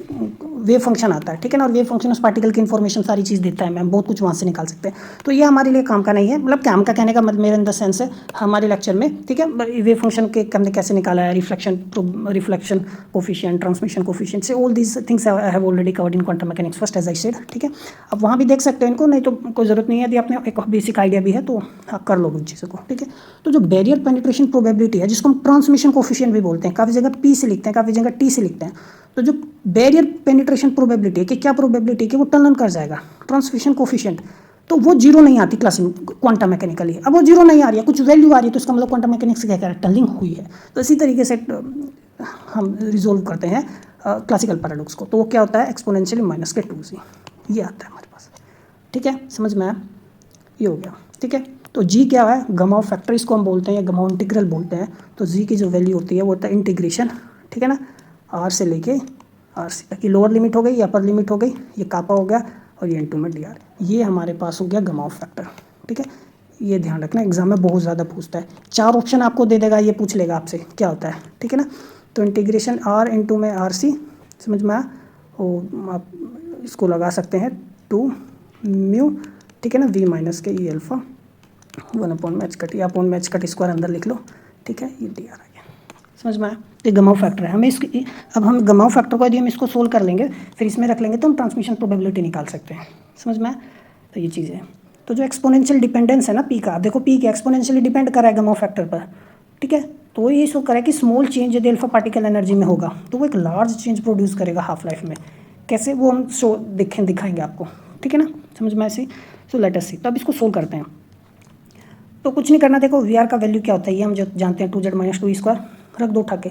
वेव फंक्शन आता है, ठीक है ना, और वेव फंक्शन उस पार्टिकल की इन्फॉर्मेशन सारी चीज़ देता है, मैम बहुत कुछ वहाँ से निकाल सकते हैं। तो ये हमारे लिए काम का नहीं है, मतलब काम का कहने का मतलब मेरे इन द सेंस है हमारे लेक्चर में, ठीक है, वेव फंक्शन के हमने कैसे निकाला है, रिफ्लेक्शन कोफिशिएंट, ट्रांसमिशन कोफिशिएंट से, all these things I have already covered in quantum mechanics first as I said, ठीक है। अब वहाँ भी देख सकते हैं इनको, नहीं तो कोई ज़रूरत नहीं है, यदि आपने एक बेसिक आइडिया भी है तो आप कर लो उन चीज़ों को, ठीक है। तो जो बैरियर पेनिट्रेशन प्रोबेबिलिटी है, जिसको हम ट्रांसमिशन कोफिशिएंट भी बोलते हैं, काफ़ी जगह पी से लिखते हैं, काफ़ी जगह टी से लिखते हैं, तो जो बैरियर पेनिट्रेशन प्रोबेबिलिटी है कि क्या प्रोबेबिलिटी है कि वो टनल कर जाएगा, ट्रांसमिशन कोफिशिएंट, तो वो जीरो नहीं आती क्लास में क्वांटम मैकेनिकली। अब वो जीरो नहीं आ रही है, कुछ वैल्यू आ रही है, तो इसका मतलब क्वांटम मैकेनिक्स क्या कह रहा है, टनलिंग हुई है। तो इसी तरीके से हम रिजोल्व करते हैं क्लासिकल पैराडॉक्स को। तो वो क्या होता है, एक्सपोनेंशियली माइनस के 2c, ये आता है हमारे पास, ठीक है, समझ में आया, ये हो गया, ठीक है। तो जी क्या है, गमाओ फैक्टर इसको हम बोलते हैं, या गमाओ इंटीग्रल बोलते हैं। तो जी की जो वैल्यू होती है वो होता है इंटीग्रेशन, ठीक है ना, आर से लेके आर सी तक, ये लोअर लिमिट हो गई, ये अपर लिमिट हो गई, ये कापा हो गया, और ये इनटू में डी आर, ये हमारे पास हो गया गमाओ फैक्टर, ठीक है। ये ध्यान रखना, एग्जाम में बहुत ज़्यादा पूछता है, 4 ऑप्शन आपको दे देगा, ये पूछ लेगा आपसे क्या होता है, ठीक है ना। तो इंटीग्रेशन आर इंटू में आर सी, समझ में आया, और आप इसको लगा सकते हैं 2 म्यू, ठीक है ना, वी माइनस के ई अल्फ़ा 1 अपॉन में एच कट, या अपॉन में एच कट स्क्वायर अंदर लिख लो, ठीक है, ये डी आर आ गया, समझ में आया। ये गमाओ फैक्टर है, हमें इसकी, अब हम गमाओ फैक्टर को यदि हम इसको सोल्व कर लेंगे, फिर इसमें रख लेंगे, तो हम ट्रांसमिशन प्रोबेबिलिटी निकाल सकते हैं, समझ में आया। तो ये चीज़ है। तो जो एक्सपोनेंशियल डिपेंडेंस है ना पी का, आप देखो पी के एक्सपोनेंशियली डिपेंड कर रहा है गमाओ फैक्टर पर, ठीक है। तो ये शो करा है कि स्मॉल चेंज यदि अल्फा पार्टिकल एनर्जी में होगा तो वो एक लार्ज चेंज प्रोड्यूस करेगा हाफ लाइफ में। कैसे, वो हम शो दिखाएंगे आपको, ठीक है ना, समझ में ऐसे। सो लेट अस सी, तो अब इसको सोल्व करते हैं। तो कुछ नहीं करना, देखो वी आर का वैल्यू क्या होता है, ये हम जो जानते हैं 2z माइनस 2 स्क्वायर, रख दो उठा के,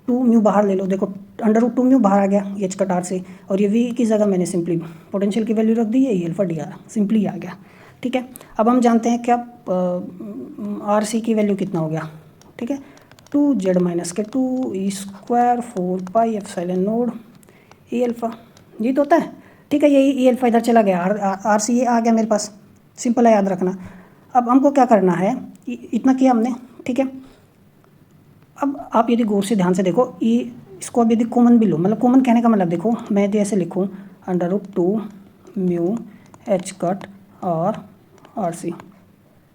2 म्यू बाहर ले लो, देखो √2 म्यू बाहर आ गया एच कट आर से, और ये वी की जगह मैंने सिंपली पोटेंशियल की वैल्यू रख दी है, ये अल्फा डी आर सिंपली आ गया, ठीक है। अब हम जानते हैं क्या आर सी की वैल्यू कितना हो गया, ठीक है, 2z माइनस के 2 E square 4 pi epsilon naught a alpha, ये तो होता है, ठीक है। ये ए अल्फ़ा इधर चला गया, आर सी ये आ गया मेरे पास, सिंपल है, याद रखना। अब हमको क्या करना है, इतना किया हमने, ठीक है। अब आप यदि गौर से ध्यान से देखो, इसको अब यदि कॉमन भी लो, मतलब कॉमन कहने का मतलब देखो, मैं यदि ऐसे लिखूँ √2 म्यू एच कट और आर सी,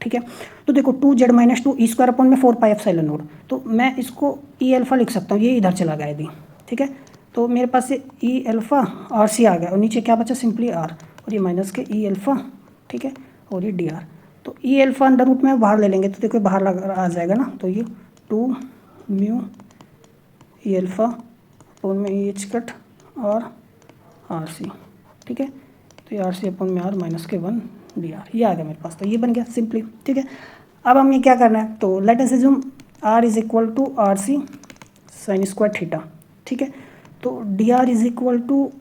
ठीक है। तो देखो 2z minus 2 E square upon में 4 पाई एप्सिलॉन नोड, तो मैं इसको ई अल्फ़ा लिख सकता हूँ, ये इधर चला गया यदि, ठीक है। तो मेरे पास से ई अल्फ़ा आर सी आ गया, और नीचे क्या बचा, सिंपली आर, और ये माइनस के ई अल्फ़ा, ठीक है, और ये डी आर। तो ई अल्फ़ा अंडर रूट में बाहर ले लेंगे, तो देखो बाहर आ जाएगा ना, तो ये 2 म्यू ई अल्फ़ा अपॉन में ई एच कट और आर सी, ठीक है। तो ये आर सी अपॉन में आर माइनस के 1 डी आर, ये आ गया मेरे पास, तो ये बन गया सिंपली, ठीक है। अब हमें क्या करना है, तो let us assume R is equal to R C sine square theta, ठीक है। तो D R is equal to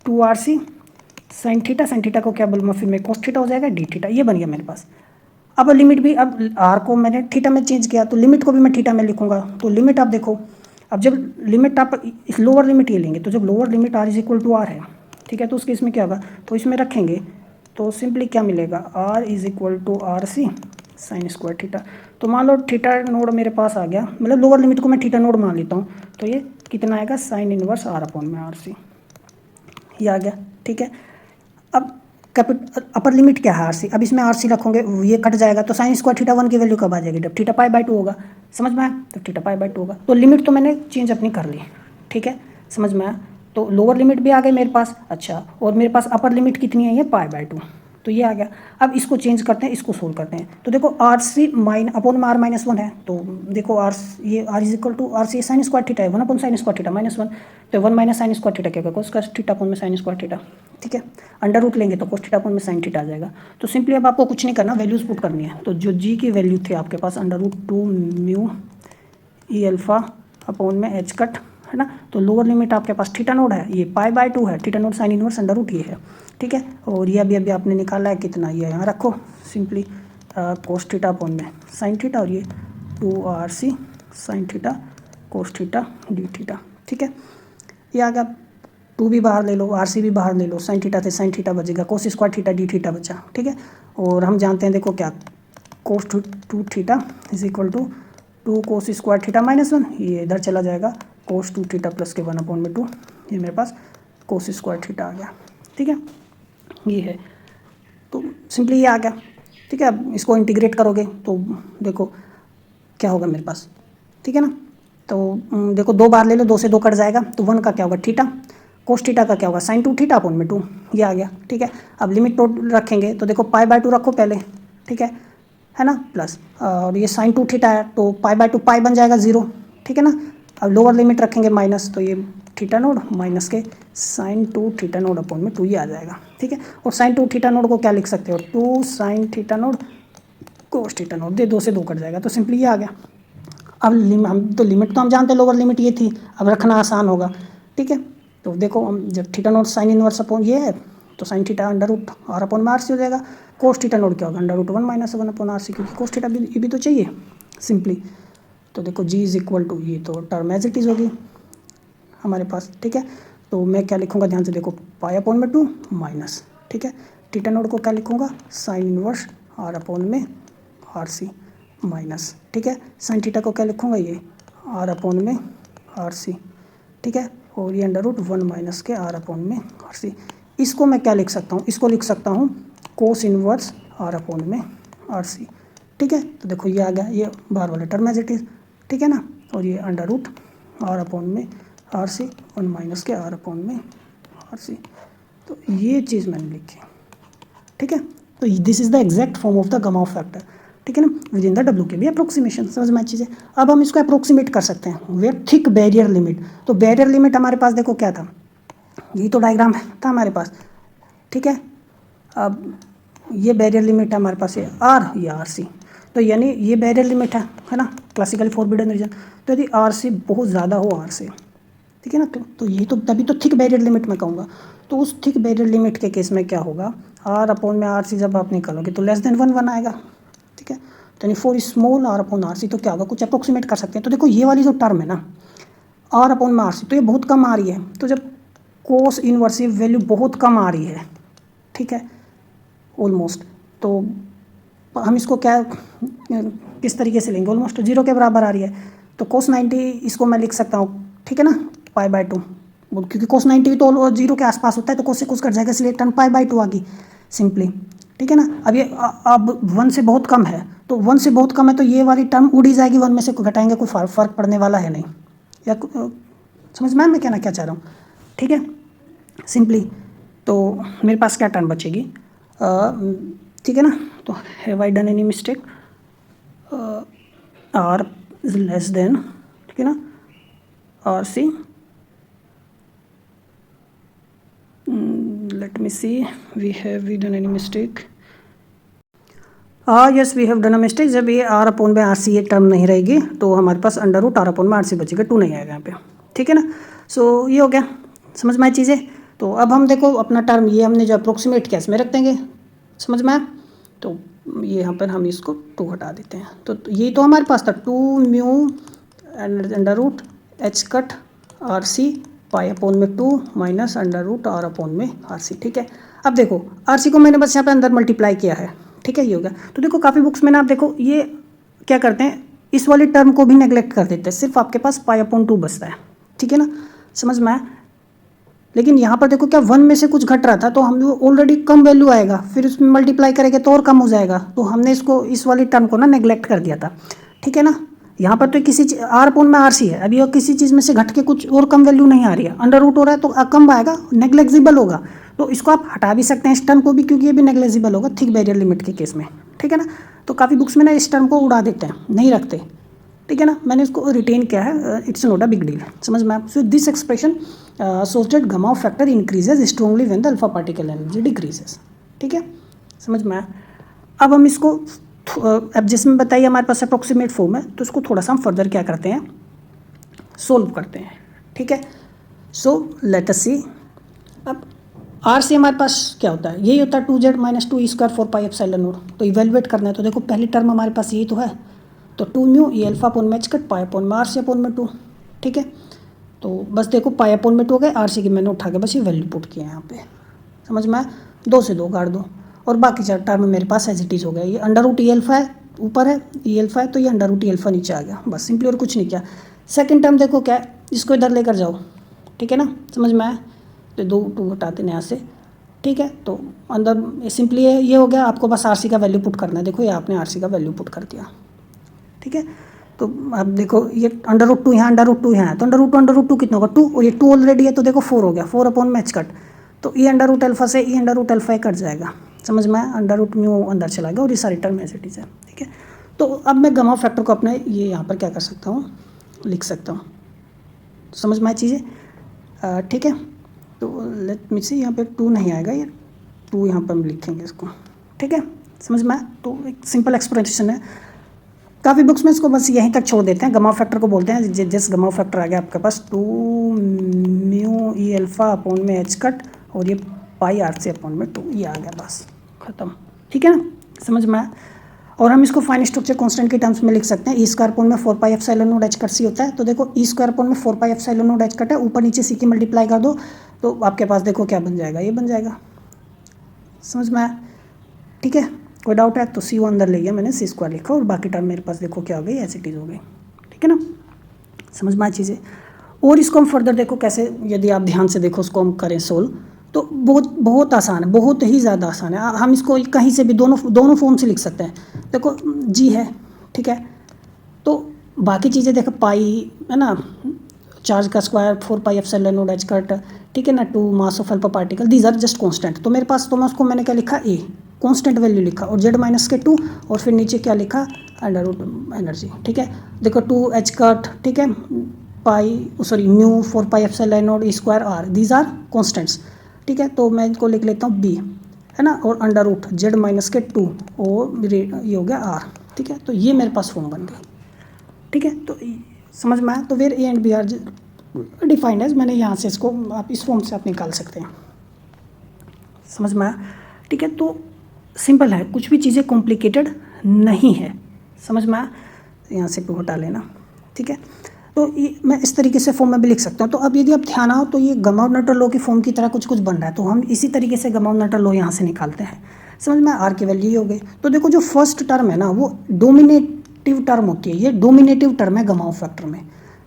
2 R C sine theta को क्या बोलूँ फिर मैं, कोस थीटा हो जाएगा डी थीटा, ये बन गया मेरे पास। अब लिमिट भी, अब आर को मैंने थीटा में चेंज किया, तो लिमिट को भी मैं थीटा में लिखूंगा। तो लिमिट आप देखो, अब जब लिमिट आप इस लोअर लिमिट ये लेंगे, तो जब lower limit R is equal to R है, ठीक है, तो उसके इसमें क्या होगा, तो इसमें रखेंगे तो सिंपली क्या मिलेगा, R is equal to R C sine square theta. तो मान लो थीटा नोड मेरे पास आ गया, मतलब लोअर लिमिट को मैं थीटा नोड मान लेता हूँ, तो ये कितना आएगा, साइन इनवर्स आर अपॉन में आर सी, ये आ गया, ठीक है। अब अपर लिमिट क्या है आर सी, अब इसमें आर सी रखोगे, ये कट जाएगा, तो साइन स्क्वायर थीटा 1 की वैल्यू कब आ जाएगी, जब थीटा पाई बाई 2 होगा, समझ में आया। तो थीटा पाई बाई 2 होगा, तो लिमिट तो मैंने चेंज अपनी कर ली, ठीक है, समझ में आया। तो लोअर लिमिट भी आ गई मेरे पास, अच्छा, और मेरे पास अपर लिमिट कितनी है, ये पाई बाई 2, तो ये आ गया। अब इसको चेंज करते हैं, इसको सोल्व करते हैं। तो देखो आर सी अपॉन में आर माइनस 1 है, तो देखो ये R is equal to R C sine square theta है, 1 upon sine square theta minus 1, तो 1 माइनस साइन स्क्वायर थीटा क्या होगा, कोस थीटा अपॉन में साइन स्क्वायर थीटा, ठीक है। अंडर रूट लेंगे तो कोस थीटा अपॉन में साइन थीटा आ जाएगा। तो सिंपली अब आपको कुछ नहीं करना, वैल्यूज पुट करनी है। तो जो जी की वैल्यू थी आपके पास √2 म्यू ई अल्फ़ा अपॉन में एच कट, है ना। तो लोअर लिमिट आपके पास थीटा नोड है, ये π/2 है, theta naught sine inverse under root ये है, ठीक है। और ये अभी आपने निकाला है कितना, ये यहाँ रखो सिंपली कोस थीटा अपॉन में साइन थीटा, और ये 2RC sine theta cos theta D theta, ठीक है। ये आ गया, 2 भी बाहर ले लो, RC भी बाहर ले लो, साइन थीटा से साइन थीटा बचेगा, cos square theta D theta बचा, ठीक है। और हम जानते हैं देखो क्या, cos 2 theta is equal to 2 cos square theta -1, ये इधर चला जाएगा, कोस 2 थीटा प्लस के 1/2, ये मेरे पास कोस स्क्वायर थीटा आ गया, ठीक है। ये है, तो सिंपली ये आ गया, ठीक है। अब इसको इंटीग्रेट करोगे तो देखो क्या होगा मेरे पास, ठीक है ना। तो देखो 2 बार ले लो, 2 से 2 कट जाएगा, तो 1 का क्या होगा थीटा, कोस थीटा का क्या होगा sin 2 थीटा अपॉन में 2, ये आ गया, ठीक है। अब लिमिट तो रखेंगे, तो देखो π/2 रखो पहले, ठीक है ना, प्लस और ये sin 2 थीटा है, तो π/2 पाई बन जाएगा 0, ठीक है ना। अब लोअर लिमिट रखेंगे माइनस, तो ये थीटा नोड माइनस के sin 2 थीटा नोड अपॉन में 2 ये आ जाएगा, ठीक है। और sin 2 थीटा नोड को क्या लिख सकते हो, 2 sin theta node cos theta node, 2 से 2 कट जाएगा, तो सिंपली ये आ गया। अब हम तो लिमिट तो हम जानते हैं, लोअर लिमिट ये थी, अब रखना आसान होगा, ठीक है। तो देखो हम जब theta naught sine inverse upon ये है, तो sine theta under root r upon में RC हो जाएगा, कोस थीटा नोड क्या होगा अंडर रूट 1 - 1 अपॉन RC, क्योंकि कोस थीटा भी तो चाहिए सिंपली। तो देखो g इज इक्वल टू, ये तो टर्म एज इट इज़ होगी हमारे पास, ठीक है। तो मैं क्या लिखूँगा ध्यान से देखो, पाई अपॉन में 2 माइनस, ठीक है। थीटा नोड को क्या लिखूँगा, साइन इनवर्स r अपॉन में RC माइनस, ठीक है। साइन थीटा को क्या लिखूँगा, ये r अपॉन में RC, ठीक है। और ये अंडर रूट 1 माइनस के r अपॉन में RC। इसको मैं क्या लिख सकता हूँ, इसको लिख सकता हूँ कोस इनवर्स r अपॉन में RC, ठीक है। तो देखो ये आ गया, ये बाहर वाला टर्म एज इट इज़, ठीक है ना। और ये अंडर रूट r अपॉन में RC 1 माइनस के r अपॉन में RC, तो ये चीज़ मैंने लिखी, ठीक है। तो this is the exact form of the gamma factor, ठीक है ना, विद इन द W के भी अप्रोक्सीमेशन, समझ में अच्छी चीज़ है। अब हम इसको अप्रोक्सीमेट कर सकते हैं, वेयर थिक बैरियर लिमिट। तो बैरियर लिमिट हमारे पास देखो क्या था, ये तो डायग्राम था हमारे पास, ठीक है। अब ये बैरियर लिमिट है हमारे पास, ये R या RC, तो यानी ये बैरियर लिमिट है ना, क्लासिकली फॉरबिडन रीजन। तो यदि RC बहुत ज़्यादा हो R से, ठीक है ना, तो ये तो तभी तो थिक बैरियर लिमिट मैं कहूँगा। तो उस थिक बैरियर लिमिट के केस में क्या होगा, R अपॉन में RC जब आप निकालोगे तो लेस देन 1 आएगा, ठीक है। तो यानी for small r upon RC तो क्या होगा, कुछ अप्रोक्सीमेट कर सकते हैं। तो देखो ये वाली जो टर्म है ना, R अपॉन में RC, तो ये बहुत कम आ रही है। तो जब कोस इनवर्सिव वैल्यू बहुत कम आ रही है, ठीक है, ऑलमोस्ट, तो हम इसको क्या किस तरीके से लेंगे, ऑलमोस्ट 0 के बराबर आ रही है, तो कोस 90 इसको मैं लिख सकता हूँ, ठीक है ना, π/2, क्योंकि कोस 90 तो 0 के आसपास होता है, तो कोस से कुछ कट जाएगा, इसलिए टर्म π/2 आ गई सिंपली, ठीक है ना। अब ये अब 1 से बहुत कम है, तो 1 से बहुत कम है, तो ये वाली टर्म उड़ ही जाएगी, 1 में से घटाएंगे कोई फ़र्क पड़ने वाला है नहीं, या समझ में मैं कहना क्या चाह रहा हूँ, ठीक है सिंपली। तो मेरे पास क्या टर्म बचेगी, ठीक है ना। तो have I done any mistake, R is less than, ठीक है ना, RC, let me see, have we done any mistake, yes we have done a mistake. जब ये R अपॉन में RC ये टर्म नहीं रहेगी, तो हमारे पास अंडर रूट R अपॉन में RC बचेगा, 2 नहीं आएगा यहाँ पे, ठीक है ना। सो ये हो गया, समझ में आई चीज़ें। तो अब हम देखो अपना टर्म ये हमने जो अप्रोक्सीमेट किया इसमें रख देंगे, समझ में आया। तो ये यहाँ पर हम इसको 2 हटा देते हैं, तो ये तो हमारे पास था 2 mu under root H cut RC pi upon में 2 minus under root R upon में RC, ठीक है। अब देखो RC को मैंने बस यहाँ पे अंदर मल्टीप्लाई किया है, ठीक है, ये हो गया। तो देखो काफ़ी बुक्स में ना आप देखो ये क्या करते हैं, इस वाली टर्म को भी नेग्लेक्ट कर देते हैं, सिर्फ आपके पास π/2 बचता है, ठीक है ना, समझ में आया। लेकिन यहाँ पर देखो क्या 1 में से कुछ घट रहा था, तो हम ऑलरेडी कम वैल्यू आएगा, फिर उसमें मल्टीप्लाई करेंगे तो और कम हो जाएगा, तो हमने इसको इस वाली टर्म को ना नेग्लेक्ट कर दिया था, ठीक है ना। यहाँ पर तो किसी R अपॉन में RC है, अभी और किसी चीज़ में से घट के कुछ और कम वैल्यू नहीं आ रही है, अंडर रूट हो रहा है तो कम आएगा, नेग्लेक्जिबल होगा, तो इसको आप हटा भी सकते हैं इस टर्म को भी, क्योंकि ये भी नेग्लेजिबल होगा थिक बैरियर लिमिट के केस में, ठीक है ना। तो काफ़ी बुक्स में ना इस टर्म को उड़ा देते हैं, नहीं रखते, ठीक है ना। मैंने इसको रिटेन किया है, it's not a big deal, समझ में। So this expression shows that gamma factor increases strongly when the alpha particle energy decreases, ठीक है, समझ में आया। अब हम इसको अब जिसमें बताइए हमारे पास अप्रोक्सीमेट फॉर्म है, तो इसको थोड़ा सा हम फर्दर क्या करते हैं, सोल्व करते हैं, ठीक है। सो लेट अस सी। अब आर से हमारे पास क्या होता है, यही होता है 2z minus 2 E square 4 pi epsilon not. तो इवेलुएट करना है, तो देखो पहली टर्म हमारे पास यही तो है, तो 2 म्यू ई अल्फा अपॉन में एच कट पाई अपॉन में आर सी अपॉन में 2, ठीक है। तो बस देखो पाई अपॉन में 2 हो गए, आर सी की मैंने उठा के बस ये वैल्यू पुट किया है यहाँ पे, समझ में आया। 2 से 2 काट दो और बाकी 4 टर्म मेरे पास एज इट इज़ हो गया। ये अंडर रूट ई अल्फा है ऊपर है, ई अल्फा है, तो ये अंडर रूट ई अल्फा नीचे आ गया, बस सिंपली, और कुछ नहीं किया। सेकंड टर्म देखो क्या है, इसको इधर लेकर जाओ, ठीक है ना, समझ में आया। तो 2 2 हटाते हैं यहाँ से, ठीक है। तो अंदर सिंपली ये हो गया, आपको बस आर सी का वैल्यू पुट करना है। देखो ये आपने आर सी का वैल्यू पुट कर दिया, ठीक है। तो अब देखो ये अंडर रूट 2 यहाँ, अंडर रूट 2 यहाँ है, तो अंडर रूट 2 कितना होगा 2, और ये 2 ऑलरेडी है, तो देखो 4 हो गया, 4 अपॉन में एच कट। तो ये अंडर रूट अल्फा से ये अंडर रूट अल्फा कट जाएगा, समझ में आया। अंडर रूट म्यू अंदर चला गया और ये सारी टर्म एज इट इज़ है, ठीक है। तो अब मैं गामा फैक्टर को अपने ये यहाँ पर क्या कर सकता हूँ, लिख सकता हूँ, समझ में आया चीज़ें, ठीक है। तो लेट मी सी, यहाँ पे 2 नहीं आएगा, ये 2 यहाँ पर हम लिखेंगे इसको, ठीक है, समझ में आया। तो एक सिंपल एक्सप्लेनेशन है, काफ़ी बुक्स में इसको बस यहीं तक छोड़ देते हैं। गामा फैक्टर को बोलते हैं, जिस गामा फैक्टर आ गया आपके पास 2 म्यू ई अल्फा अपॉन में एच कट और ये पाई आर सी अपॉन में 2, ये आ गया, बस खत्म, ठीक है ना, समझ में आया। और हम इसको फाइन स्ट्रक्चर कांस्टेंट के टर्म्स में लिख सकते हैं। ई स्क्वायर अपॉन में 4 pi epsilon naught H cut C होता है। तो देखो ई स्क्वायर अपॉन में 4 pi epsilon naught H cut है, ऊपर नीचे सी की मल्टीप्लाई कर दो तो आपके पास देखो क्या बन जाएगा, ये बन जाएगा, समझ में आया, ठीक है। कोई डाउट है तो सी वो अंदर ले गया मैंने, सी स्क्वायर लिखा और बाकी टर्म मेरे पास देखो क्या हो गई, एज इट इज़ हो गई, ठीक है ना, समझ में आया चीज़ें। और इसको हम फर्दर देखो कैसे, यदि आप ध्यान से देखो उसको हम करें सोल्व, तो बहुत आसान है, बहुत ही ज़्यादा आसान है। हम इसको कहीं से भी दोनों फॉर्म से लिख सकते हैं। देखो जी है, ठीक है, तो बाकी चीज़ें देखो पाई है ना, चार्ज का square 4 pi epsilon naught H cut, ठीक है ना, 2 mass of alpha particle, these are just constant. तो मेरे पास तो मैं उसको मैंने क्या लिखा, ए कांस्टेंट वैल्यू लिखा, और जेड माइनस के 2 और फिर नीचे क्या लिखा, अंडर रूट एनर्जी, ठीक है। देखो 2 एच कट, ठीक है, pi sorry mu 4 pi epsilon naught E square R, these are constants, ठीक है। तो मैं इनको लिख लेता हूँ बी, है ना, और अंडर रूट जेड माइनस के 2 और ये हो गया आर, ठीक है। तो ये मेरे पास फॉर्म बन गई, ठीक है। तो समझ में आया। तो where A and B are defined as, मैंने यहाँ से इसको आप इस फॉर्म से आप निकाल सकते हैं, समझ में आया, ठीक है। तो सिंपल है, कुछ भी चीज़ें कॉम्प्लिकेटेड नहीं है, समझ में आया। यहाँ से भी हटा लेना, ठीक है। तो ये मैं इस तरीके से फॉर्म में भी लिख सकता हूँ। तो अब यदि आप ध्यान आओ तो ये गामा-न्यूटन लॉ की फॉर्म की तरह कुछ बन रहा है, तो हम इसी तरीके से गामा-न्यूटन लॉ यहाँ से निकालते हैं, समझ में। आर की वैल्यू ही हो गई। तो देखो जो फर्स्ट टर्म है ना वो डोमिनेटिव टर्म होती है, ये डोमिनेटिव टर्म है गामा फैक्टर में,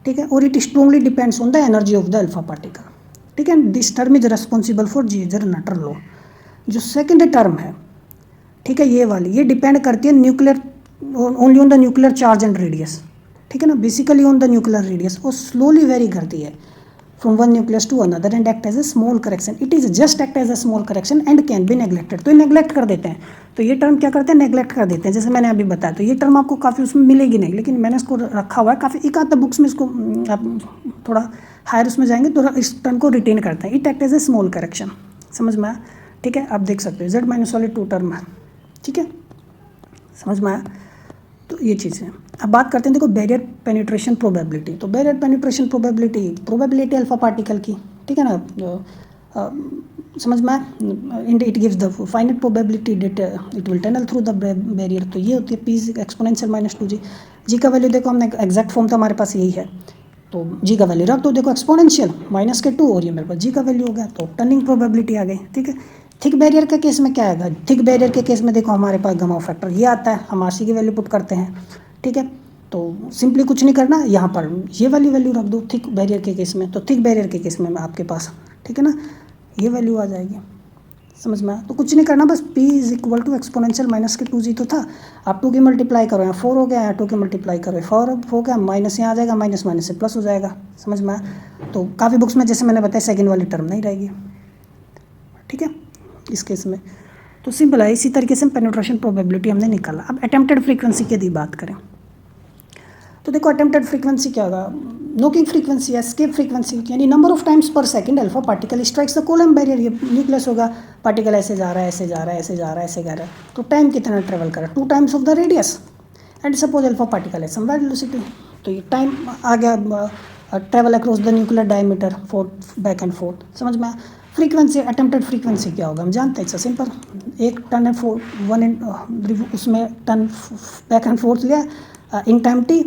ठीक है। और it strongly depends on the energy of the alpha particle, ठीक है। This term is responsible for गामा-न्यूटन लॉ। जो सेकेंड टर्म है, ठीक है, ये वाली, ये डिपेंड करती है nuclear only on the nuclear charge and radius, ठीक है ना, basically on the nuclear radius, और स्लोली वेरी करती है from one nucleus to another and act as a small correction. It is just act as a small correction and can be neglected. तो ये neglect कर देते हैं, तो ये टर्म क्या करते हैं, नेग्लेक्ट कर देते हैं, जैसे मैंने अभी बताया। तो ये टर्म आपको काफ़ी उसमें मिलेगी नहीं, लेकिन मैंने इसको रखा हुआ है काफ़ी, एक आध बुक्स में इसको आप थोड़ा हायर उसमें जाएंगे तो इस टर्म को रिटेन करते हैं। It act as a small correction, समझ में आया, ठीक है। आप देख सकते हो जेड माइनस वाले 2 टर्म है, ठीक है, समझ में आया। तो ये चीज़ है। अब बात करते हैं देखो बैरियर पेनिट्रेशन प्रोबेबिलिटी। तो barrier penetration probability alpha particle की, ठीक है ना, समझ में आया। It gives the finite probability that it will tunnel through the barrier. तो ये होती है पी एक्सपोनेंशियल माइनस 2g। जी का वैल्यू देखो हमने एग्जैक्ट फॉर्म तो हमारे पास यही है, तो जी का वैल्यू रख दो, देखो एक्सपोनेंशियल माइनस के 2 और ये मेरे पास जी का वैल्यू हो गया, तो टर्निंग प्रोबेबिलिटी आ गई, ठीक है। थिक बैरियर के केस में क्या आएगा, थिक बैरियर के केस में देखो हमारे पास गामा फैक्टर ये आता है, हम आरसी की वैल्यू पुट करते हैं, ठीक है। तो सिंपली कुछ नहीं करना, यहाँ पर ये वाली वैल्यू रख दो थिक बैरियर के केस में। तो थिक बैरियर के केस में आपके पास, ठीक है ना, ये वैल्यू आ जाएगी, समझ में आया। तो कुछ नहीं करना, बस p is equal to exponential minus K 2g तो था, आप 2 की मल्टीप्लाई करो, यहाँ 4 हो गया, यहाँ 2 की मल्टीप्लाई करो 4 हो गया, माइनस यहाँ आ जाएगा, माइनस माइनस से प्लस हो जाएगा, समझ में आया। तो काफ़ी बुक्स में जैसे मैंने बताया सेकेंड वाली टर्म नहीं रहेगी, ठीक है, इस केस में। तो सिंपल है, इसी तरीके से पेनिट्रेशन प्रोबेबिलिटी हमने निकाला। अब अटेम्प्टेड फ्रीक्वेंसी की यदि बात करें तो देखो अटेम्प्टेड फ्रीक्वेंसी क्या होगा, नोकिंग फ्रीक्वेंसी, एस्केप फ्रीक्वेंसी, यानी नंबर ऑफ टाइम्स पर second alpha particle strikes the column barrier. ये न्यूक्लियस होगा, पार्टिकल ऐसे जा रहा है, ऐसे जा रहा है, ऐसे जा रहा है, ऐसे जा रहा है, तो टाइम कितना ट्रेवल कर रहा है, 2 times of the radius. And suppose alpha particle है सम वेलोसिटी, तो ये टाइम आ गया travel across the nuclear diameter fourth back and fourth. समझ में? फ्रीक्वेंसी, अटेम्प्टेड फ्रीक्वेंसी क्या होगा हम जानते हैं, इट्स सिंपल। एक टन है वन इन उसमें टन बैक एंड फोर्थ लिया इन टाइम टी,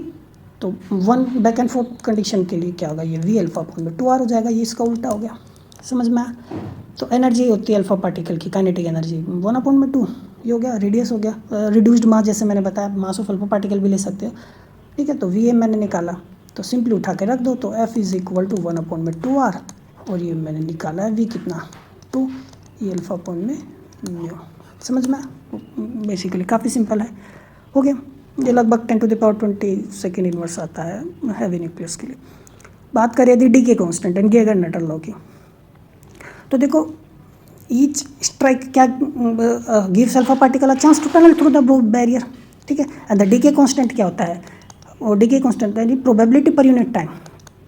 तो one back and fourth condition के लिए क्या होगा, ये वी अल्फा अपॉन में 2r हो जाएगा। ये इसका उल्टा हो गया। समझ में? तो एनर्जी होती है अल्फा पार्टिकल की, काइनेटिक एनर्जी 1/2, ये हो गया। रेडियस हो गया, रिड्यूस्ड मास, जैसे मैंने बताया मास ऑफ अल्फा पार्टिकल भी ले सकते हो। ठीक है, तो वी एम मैंने निकाला, तो सिंपली उठा के रख दो, तो F is equal to 1/2r, और ये मैंने निकाला है वी कितना 2, ये अल्फा अपॉन में म्यू। समझ में? बेसिकली काफ़ी सिंपल है, हो गया। ये लगभग 10⁻20 सेकेंड इनवर्स आता है हैवी न्यूक्लियस के लिए। बात करें यदि decay constant and Geiger Nuttall law की, तो देखो ईच स्ट्राइक क्या gives alpha particle a chance to tunnel through the barrier. ठीक है, एंड द डीके कांस्टेंट क्या होता है, और डीके कांस्टेंट यानी प्रोबेबिलिटी पर यूनिट टाइम,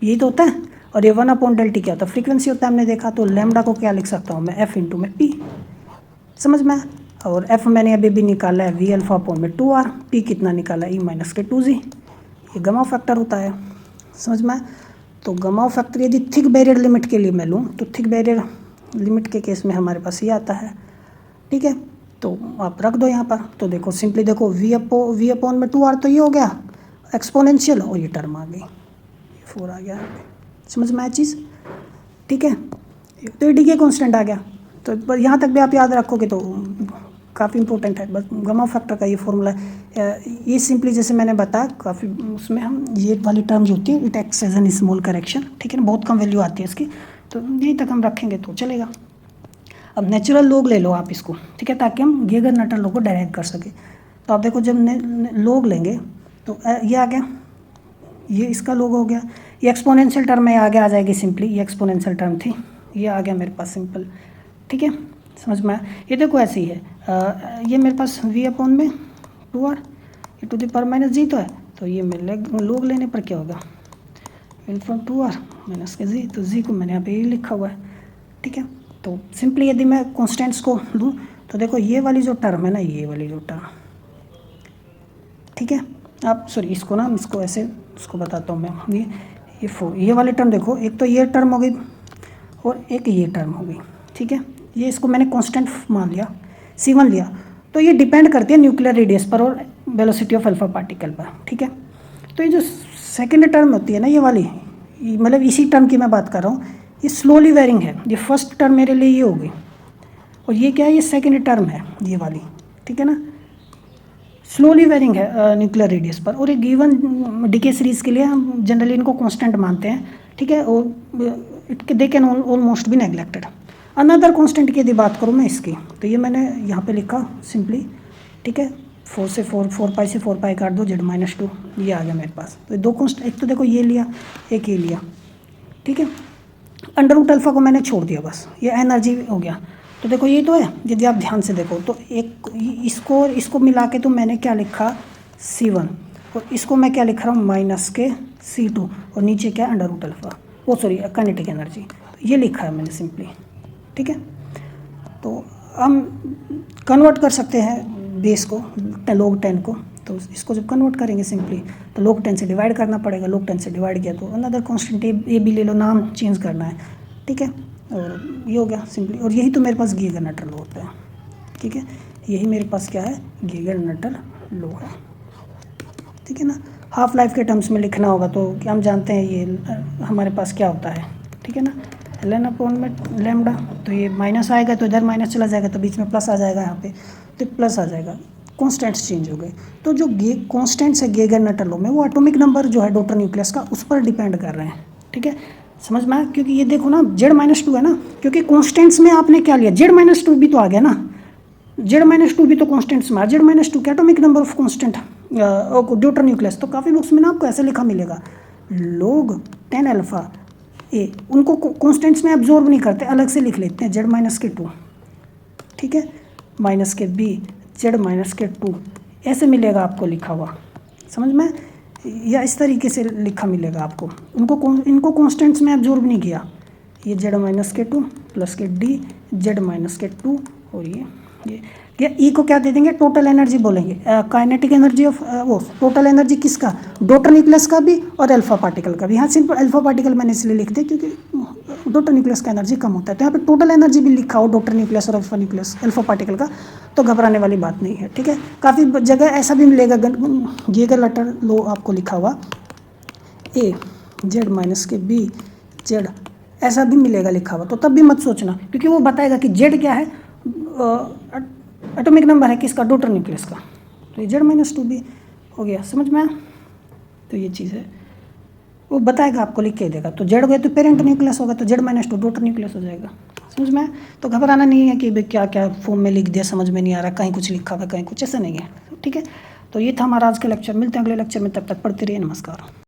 यही तो होता है। और ये 1/Δt क्या होता है, फ्रीक्वेंसी होता है, हमने देखा। तो लैम्डा को क्या लिख सकता हूँ मैं, एफ इंटू में पी। समझ में? और एफ मैंने अभी भी निकाला है वी अल्फा अपॉन में 2r, पी कितना निकाला ई माइनस के 2z, ये गमा फैक्टर होता है। समझ में? तो गमा फैक्टर यदि थिक बैरियर लिमिट के लिए मैं लूँ, तो थिक बैरियर लिमिट के केस में हमारे पास ये आता है। ठीक है, तो आप रख दो यहाँ पर। तो देखो सिंपली देखो वी अपॉन में 2r, तो ये हो गया एक्सपोनेंशियल, और ये टर्म आ गई, 4 आ गया। समझ में आया चीज़? ठीक है, तो ये डी के कॉन्स्टेंट आ गया। तो यहाँ तक भी आप याद रखोगे तो काफ़ी इंपॉर्टेंट है। बस गमा फैक्टर का ये फॉर्मूला है। ये सिंपली जैसे मैंने बताया, काफ़ी उसमें हम ये वाली टर्म्स होती है, it acts as an small correction. ठीक है ना, बहुत कम वैल्यू आती है इसकी, तो यहीं तक हम रखेंगे तो चलेगा। अब नेचुरल लॉग ले लो आप इसको, ठीक है, ताकि हम गेगर नटल लॉग को डायरेक्ट कर सकें। तो आप देखो जब लॉग लेंगे तो ये आ गया, ये इसका लॉग हो गया, ये एक्सपोनेंशियल टर्म में आगे आ जाएगी सिंपली, ये एक्सपोनेंशियल टर्म थी, ये आ गया मेरे पास सिंपल। ठीक है, समझ में? ये देखो ऐसे ही है, ये मेरे पास v अपॉन में 2r, ये टू द पावर माइनस जी तो है, तो ये मेरे लॉग लेने पर क्या होगा, इनफ्रॉम 2r माइनस के जी, तो जी को मैंने यहाँ पे ये लिखा हुआ है। ठीक है, तो सिंपली यदि मैं कॉन्स्टेंट्स को लूँ तो देखो ये वाली जो टर्म है ना, ये वाली जो टर्म, ठीक है, आप सॉरी इसको ना, इसको ऐसे इसको बताता हूँ मैं, ये वाली टर्म देखो, एक तो ये टर्म हो गई और एक ये टर्म हो गई। ठीक है, ये इसको मैंने कांस्टेंट मान लिया, C1 लिया, तो ये डिपेंड करती है न्यूक्लियर रेडियस पर और वेलोसिटी ऑफ अल्फा पार्टिकल पर। ठीक है, तो ये जो सेकेंड टर्म होती है ना, ये वाली, मतलब इसी टर्म की मैं बात कर रहा हूँ, ये स्लोली वेरिंग है। ये फर्स्ट टर्म मेरे लिए ये होगी, और ये क्या है, ये सेकेंड टर्म है ये वाली। ठीक है ना, स्लोली वेरिंग है न्यूक्लियर रेडियस पर, और एक गिवन डीके सीरीज के लिए हम जनरली इनको कांस्टेंट मानते हैं। ठीक है, और they can almost be neglected. Another constant की यदि बात करूँ मैं इसकी, तो ये मैंने यहाँ पे लिखा सिंपली। ठीक है, 4 पाई से 4 पाई काट दो, Z-2, ये आ गया मेरे पास। तो दो कांस्टेंट, एक तो देखो ये लिया, एक ये लिया। ठीक है, अंडर रूट अल्फा को मैंने छोड़ दिया, बस ये एनर्जी हो गया। तो देखो ये तो है, यदि आप ध्यान से देखो तो एक इसको मिला के तो मैंने क्या लिखा, C1, और इसको मैं क्या लिख रहा हूँ, माइनस के C2, और नीचे क्या अंडर रूट अल्फा, वो सॉरी काइनेटिक एनर्जी, तो ये लिखा है मैंने सिंपली। ठीक है, तो हम कन्वर्ट कर सकते हैं बेस को, log 10 को, तो इसको जब कन्वर्ट करेंगे सिंपली, तो log 10 से डिवाइड करना पड़ेगा। log 10 से डिवाइड किया तो अनदर कांस्टेंट ए भी ले लो, नाम चेंज करना है। ठीक है, और ये हो गया सिंपली, और यही तो मेरे पास गेगर नटल लॉ होता है। ठीक है, यही मेरे पास क्या है, गेगर नटल लॉ है। ठीक है ना, हाफ लाइफ के टर्म्स में लिखना होगा तो क्या हम जानते हैं ये हमारे पास क्या होता है। ठीक है ना, ln अपॉन में लैम्डा, तो ये माइनस आएगा तो इधर माइनस चला जाएगा, तो बीच में प्लस आ जाएगा, यहाँ पे तो प्लस आ जाएगा। कॉन्स्टेंट्स चेंज हो गए, तो जो कॉन्स्टेंट्स है गेगर नटल लॉ में, वो एटॉमिक नंबर जो है डॉटर न्यूक्लियस का, उस पर डिपेंड कर रहे हैं। ठीक है, समझ में आया? क्योंकि ये देखो ना, Z-2 है ना, क्योंकि कॉन्स्टेंट्स में आपने क्या लिया, Z-2 भी तो आ गया ना, Z-2 भी तो कॉन्स्टेंट्स में, Z-2 क्या atomic number of constant ड्यूटर nucleus. तो काफ़ी बुक्स में ना आपको ऐसे लिखा मिलेगा, log 10 अल्फा ए, उनको कॉन्स्टेंट्स में एब्जॉर्ब नहीं करते, अलग से लिख लेते हैं Z-2। ठीक है, माइनस के B, Z-2 ऐसे मिलेगा आपको लिखा हुआ, समझ में, या इस तरीके से लिखा मिलेगा आपको। इनको कॉन्स्टेंट्स में एब्जॉर्ब नहीं किया, ये Z-2 प्लस के D Z-2, और ये या ई को क्या दे देंगे, टोटल एनर्जी बोलेंगे, काइनेटिक एनर्जी ऑफ वो टोटल एनर्जी किसका, डॉटर न्यूक्लियस का भी और अल्फा पार्टिकल का भी। यहाँ सिंपल अल्फा पार्टिकल मैंने इसलिए लिख दिया क्योंकि डॉटर न्यूक्लियस का एनर्जी कम होता है, तो यहाँ पे टोटल एनर्जी भी लिखा हो डॉटर न्यूक्लियस और अल्फा पार्टिकल का, तो घबराने वाली बात नहीं है, ठीक है। काफ़ी जगह ऐसा भी मिलेगा, ये लेटर लो आपको लिखा हुआ ए जेड माइनस के बी जेड, ऐसा भी मिलेगा लिखा हुआ, तो तब भी मत सोचना, क्योंकि वो बताएगा कि जेड क्या है, एटॉमिक नंबर है किसका, डॉटर न्यूक्लियस का, तो ये जेड माइनस 2 भी हो गया, समझ में आया। तो ये चीज़ है, वो बताएगा आपको, लिख के देगा। तो जेड हो गया तो पेरेंट न्यूक्लियस होगा, तो जेड माइनस 2 डॉटर न्यूक्लियस हो जाएगा, समझ में आया। तो घबराना नहीं है कि भाई क्या क्या फॉर्म में लिख दिया, समझ में नहीं आ रहा, कहीं कुछ लिखा हुआ कहीं कुछ, ऐसा नहीं है, ठीक है। तो ये था हमारा आज का लेक्चर, मिलते हैं अगले लेक्चर में, तब तक पढ़ते रहिए, नमस्कार।